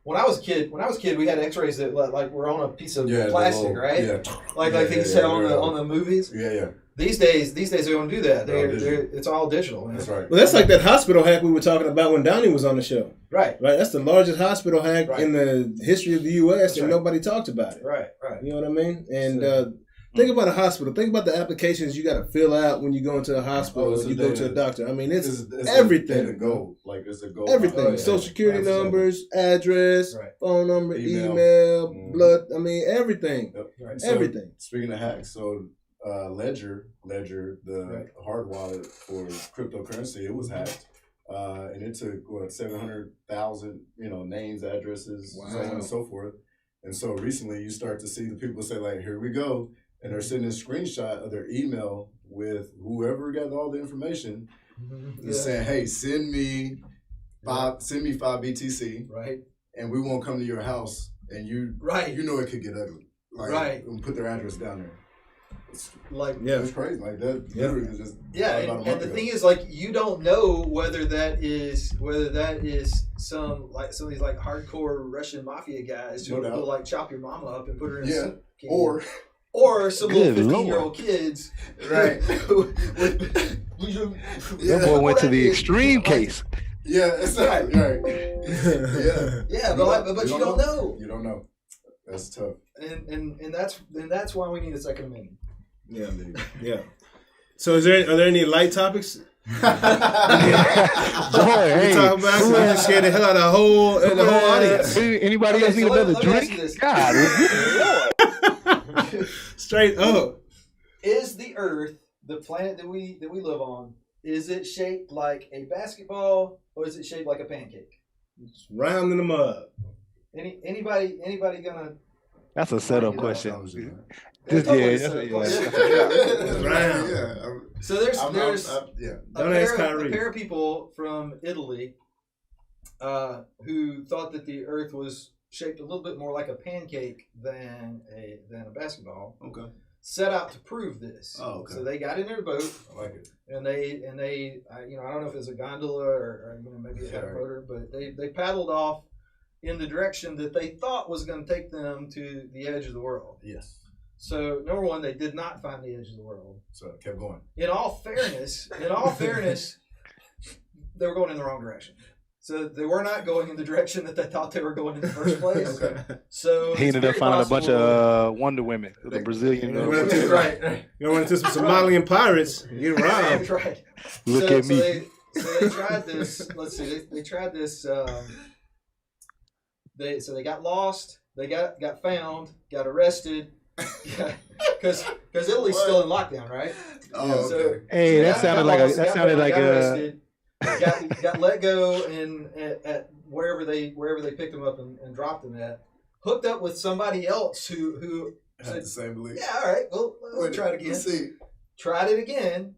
when I was a kid, we had X-rays that were on a piece of plastic, right? Yeah. Like they used to on the movies. Yeah. These days they don't do that. It's all digital. Man. That's right. Well, that's like that hospital hack we were talking about when Downey was on the show. Right. That's the largest hospital hack in the history of the U.S. and nobody talked about it. Right. You know what I mean? And think about a hospital. Think about the applications you got to fill out when you go into a hospital or you go to a doctor. I mean, it's everything. It's a goal. Everything. Social security numbers, address, phone number, email, blood. I mean, everything. Yep. Right. Everything. Speaking of hacks, so Ledger, the hard wallet for cryptocurrency, it was hacked. And it took 700,000, names, addresses, so on and so forth. And so recently you start to see the people say here we go. And they're sending a screenshot of their email with whoever got all the information, saying, "Hey, send me 5 BTC, right? And we won't come to your house, and you it could get ugly, and put their address down there." It's it's crazy, that. Literally just and the thing is, you don't know whether that is some of these hardcore Russian mafia guys who will chop your mama up and put her in a suitcase. Or some little 15-year-old kids, right? That boy went to the extreme case. Yeah, it's right. But you don't know. You don't know. That's tough. And that's why we need a second amendment. Yeah. So are there any light topics? Boy, hey, talk about so you scared the hell out of the whole audience. Anybody else need another drink? God. Straight up. Is the Earth, the planet that we live on, is it shaped like a basketball or is it shaped like a pancake? It's round in the mud. Anybody gonna? That's a setup question. Yeah, Round. So there's Don't ask a Kyrie. pair of people from Italy who thought that the Earth was shaped a little bit more like a pancake than a basketball. Okay. Set out to prove this. Oh, okay. So they got in their boat. I like it. And they I don't know if it was a gondola or maybe it had a motor, but they paddled off in the direction that they thought was going to take them to the edge of the world. Yes. So number one, they did not find the edge of the world. So it kept going. In all fairness, they were going in the wrong direction. So they were not going in the direction that they thought they were going in the first place. Okay. So He ended up finding a bunch of Wonder Women, the Brazilian. right. You run into some Somalian pirates. You get robbed. That's right. Look at me. So they tried this. Let's see. They tried this. They got lost. They got found. Got arrested. Because Italy's still in lockdown, right? Oh, So, okay. Hey, that sounded like got a. arrested, got let go at wherever they picked them up and dropped them at. Hooked up with somebody else who Had said, the same belief. yeah, all right, we'll try it again. Let's see. Tried it again.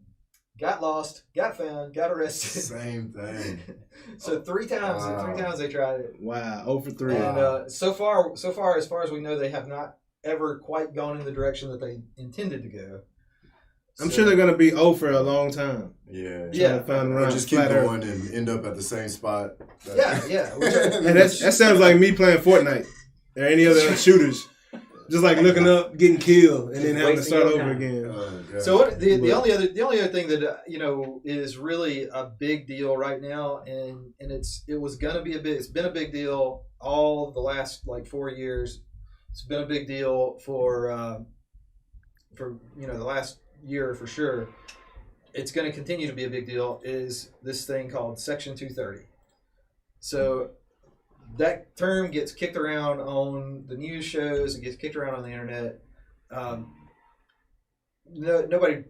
Got lost. Got found. Got arrested. Same thing. So three times. Wow. 3 times they tried it. Wow. 0 for 3. And so far, as far as we know, they have not ever quite gone in the direction that they intended to go. I'm sure they're going to be 0 for a long time. Yeah. Yeah. To find Or around just keep flat Earth. going and end up at the same spot. Yeah. And that sounds like me playing Fortnite or any other shooters. Just like looking up, getting killed, and then having to start over again. Oh, God. So the only other thing that is really a big deal right now, and it's been a big deal all the last 4 years. It's been a big deal for the last year for sure. It's going to continue to be a big deal. Is this thing called Section 230? So that term gets kicked around on the news shows. It gets kicked around on the internet. Nobody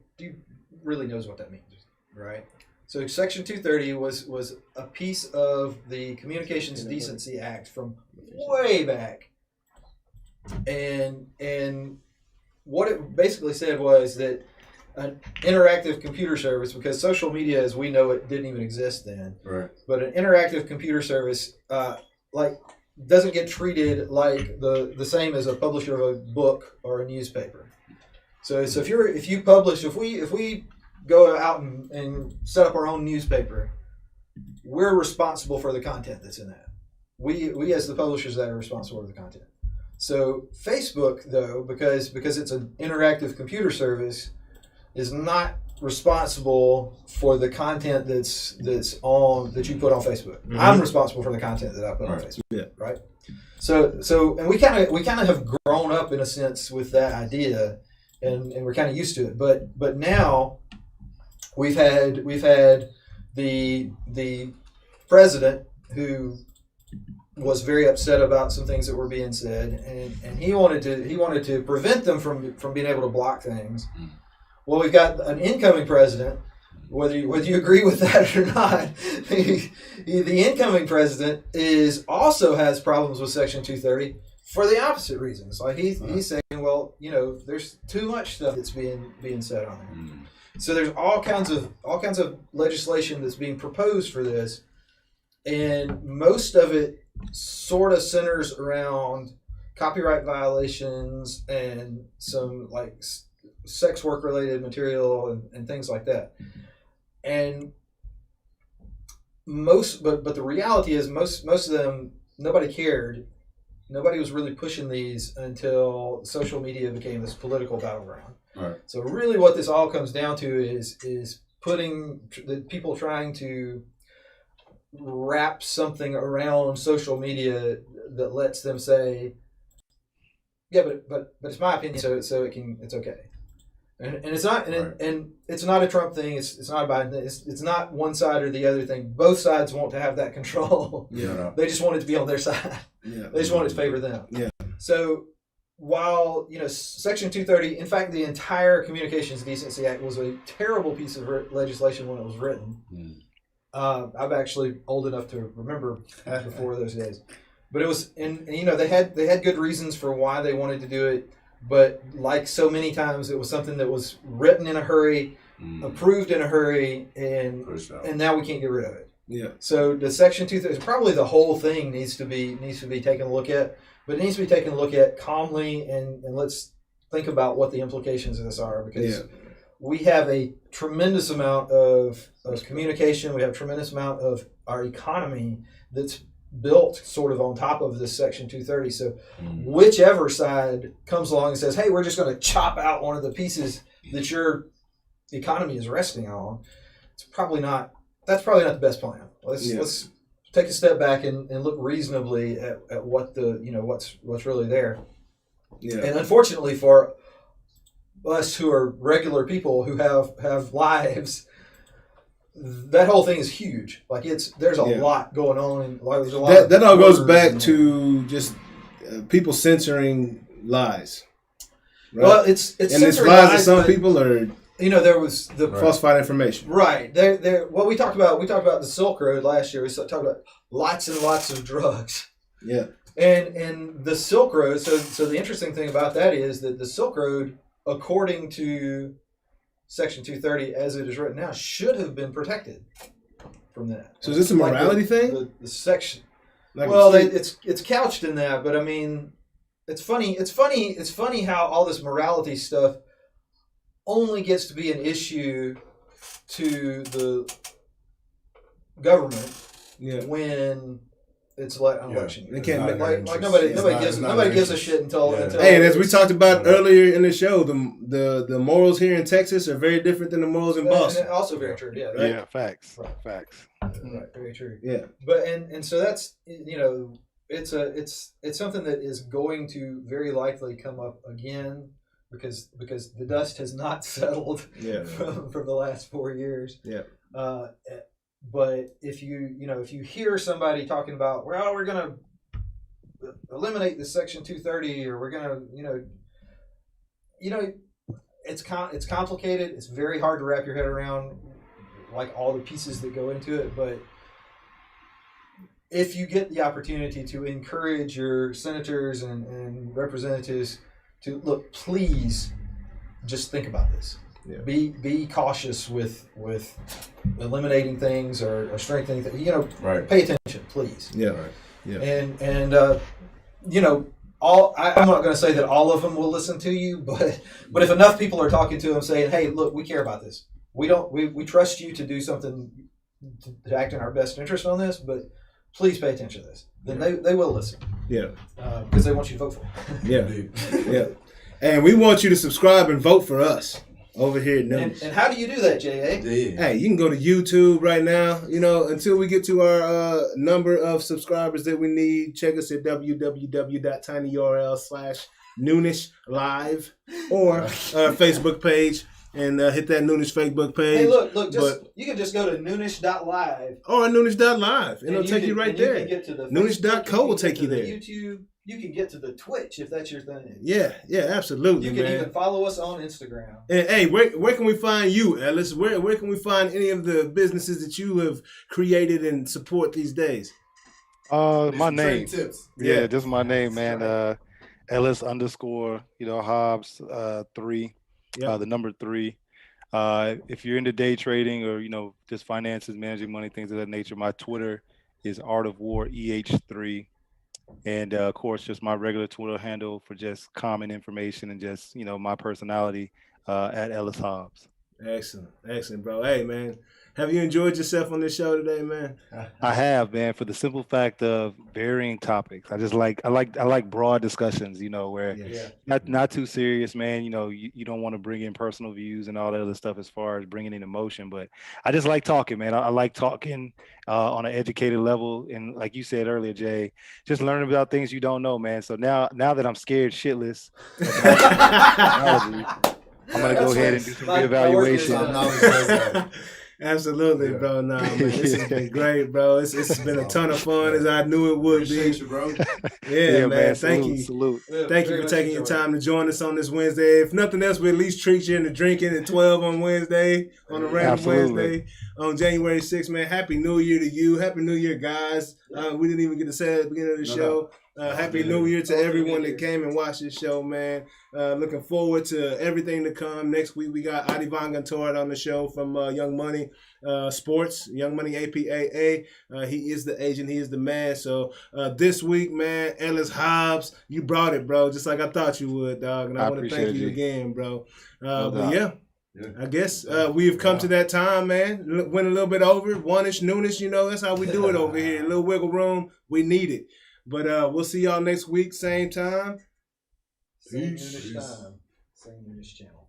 really knows what that means, right? So Section 230 was a piece of the Communications Decency Act from way back, and what it basically said was that an interactive computer service, because social media as we know it didn't even exist then, Right. but an interactive computer service doesn't get treated like the same as a publisher of a book or a newspaper. So if we go out and set up our own newspaper, we're responsible for the content that's in that. We as the publishers that are responsible for the content. So Facebook though, because it's an interactive computer service, is not responsible for the content that you put on Facebook. Mm-hmm. I'm responsible for the content that I put on Facebook. Yeah. Right. So and we kind of have grown up in a sense with that idea, and we're kind of used to it. But now we've had the president who was very upset about some things that were being said, and he wanted to prevent them from being able to block things. Well, we've got an incoming president, whether you agree with that or not. The incoming president also has problems with Section 230 for the opposite reasons. Like he's saying, well, there's too much stuff that's being said on there. So there's all kinds of legislation that's being proposed for this, and most of it sort of centers around copyright violations and some sex work related material and things like that. And but the reality is most of them, nobody cared. Nobody was really pushing these until social media became this political battleground. Right. So really what this all comes down to is putting the people trying to wrap something around social media that lets them say, yeah, but it's my opinion, so it's okay. And it's not and it's not a Trump thing. It's not a Biden thing. It's not one side or the other thing. Both sides want to have that control. Yeah. They just want it to be on their side. Yeah. They just want it to favor them. Yeah. So while Section 230, in fact, the entire Communications Decency Act was a terrible piece of legislation when it was written. I'm actually old enough to remember before those days. But it was, and they had good reasons for why they wanted to do it. But like so many times, it was something that was written in a hurry, approved in a hurry, and now we can't get rid of it. Yeah. So the Section 230, probably the whole thing needs to be taken a look at, but it needs to be taken a look at calmly, and let's think about what the implications of this are, because we have a tremendous amount of communication. We have a tremendous amount of our economy that's built sort of on top of this Section 230. So whichever side comes along and says, hey, we're just going to chop out one of the pieces that your economy is resting on, that's probably not the best plan. Let's take a step back and look reasonably at what what's really there. Yeah. And unfortunately for us who are regular people who have lives, that whole thing is huge. Like there's a lot going on, and there's a lot that all goes back to just people censoring lies. Right? Well, it's and it's lies that some people are. There was the falsified information. Right. There. What we talked about the Silk Road last year. We talked about lots and lots of drugs. Yeah. And the Silk Road. So the interesting thing about that is that the Silk Road, according to Section 230 as it is written now, should have been protected from that. So is this a morality thing? The section. It's couched in that, but I mean, it's funny. It's funny how all this morality stuff only gets to be an issue to the government when it's election. They can't make like nobody gives a shit until. Hey, and as we talked about earlier in the show, the morals here in Texas are very different than the morals in Boston. And also very true. Yeah. Right? Yeah. Facts. Right. Facts. Right. Very true. Yeah. But and so that's it's something that is going to very likely come up again. Because the dust has not settled from the last 4 years. Yeah. But if you hear somebody talking about, well, we're gonna eliminate the Section 230, or we're gonna it's complicated. It's very hard to wrap your head around, like all the pieces that go into it. But if you get the opportunity to encourage your senators and representatives to look, please just think about this. Yeah. Be cautious with eliminating things or strengthening things. Pay attention, please. Yeah. Right. Yeah. And I'm not going to say that all of them will listen to you, but if enough people are talking to them saying, hey, look, we care about this. We trust you to do something to act in our best interest on this, but please pay attention to this. Then they will listen. Yeah. Because they want you to vote for them. Yeah. Yeah. And we want you to subscribe and vote for us over here at Noonish. And how do you do that, J.A.? Hey, you can go to YouTube right now. Until we get to our number of subscribers that we need, check us at www.tinyurl/Noonish live or our Facebook page. And hit that Noonish Facebook page. Hey, look! You can just go to noonish.live. Or noonish.live, and it'll take you right there. You can get to the Noonish.co will take you there. YouTube. You can get to the Twitch if that's your thing. Yeah, absolutely. You can even follow us on Instagram. And hey, where can we find you, Ellis? Where can we find any of the businesses that you have created and support these days? My name. Tips. Yeah, just my name, man. Ellis _ Hobbs 3. The number 3. If you're into day trading or just finances, managing money, things of that nature, my Twitter is Art of War EH3, and of course just my regular Twitter handle for just common information and just my personality at Ellis Hobbs. Excellent, bro. Hey, man. Have you enjoyed yourself on this show today, man? I have, man, for the simple fact of varying topics. I like broad discussions, where not too serious, man. You don't want to bring in personal views and all that other stuff as far as bringing in emotion, but I just like talking, man. I like talking on an educated level, and like you said earlier, Jay, just learning about things you don't know, man. So now that I'm scared shitless, I'm gonna go ahead and do some reevaluation. Absolutely, bro. Nah, man, this has been great, bro. It's been a ton of fun, as I knew it would be. You, bro. Yeah, man. Thank you. Thank you for taking your time to join us on this Wednesday. If nothing else, we at least treat you into drinking at 12 on Wednesday, on a random Wednesday, on January 6th, man. Happy New Year to you. Happy New Year, guys. We didn't even get to say it at the beginning of the show. Happy New Year to everyone that came and watched this show, man. Looking forward to everything to come. Next week, we got Adivan Gantoret on the show from Young Money Sports, Young Money APAA. He is the agent. He is the man. So this week, man, Ellis, Hobbs, you brought it, bro, just like I thought you would, dog. And I want to thank you again, bro. But yeah. I guess we've come to that time, man. Went a little bit over. One-ish, noonish, you know, that's how we do it over here. A little wiggle room. We need it. But we'll see y'all next week, same time. Same Noonish time. Same Noonish channel.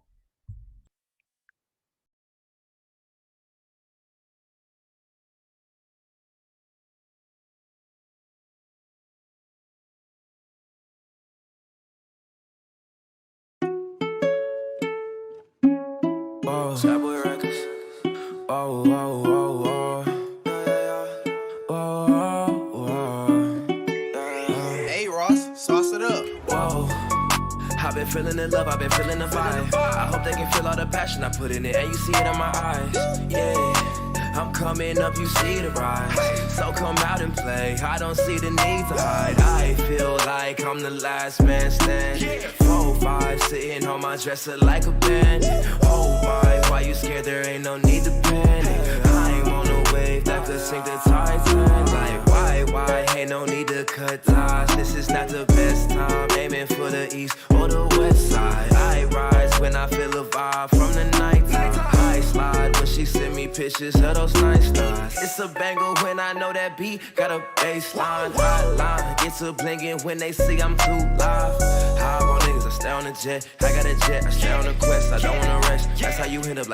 Hey Ross, sauce it up. Whoa. I've been feeling the love, I've been feeling the vibe. I hope they can feel all the passion I put in it, and you see it in my eyes. Yeah, I'm coming up, you see the rise. So come out and play, I don't see the need to hide. I feel like I'm the last man standing. 4-5, sitting on my dresser like a bandit. Oh my, why you scared? There ain't no need to panic. I'm on a wave that could sink the Titanic. Like why? Ain't no need to cut ties. This is not the best time. Aiming for the east or the west side. I rise when I feel a vibe from the nighttime. I slide when she send me pictures of those nice stars. It's a banger when I know that beat got a bass line. Hot line gets a blingin' when they see I'm too live. High on niggas, I stay on the jet. I got a jet, I stay on the quest. I don't wanna rest. That's how you end up like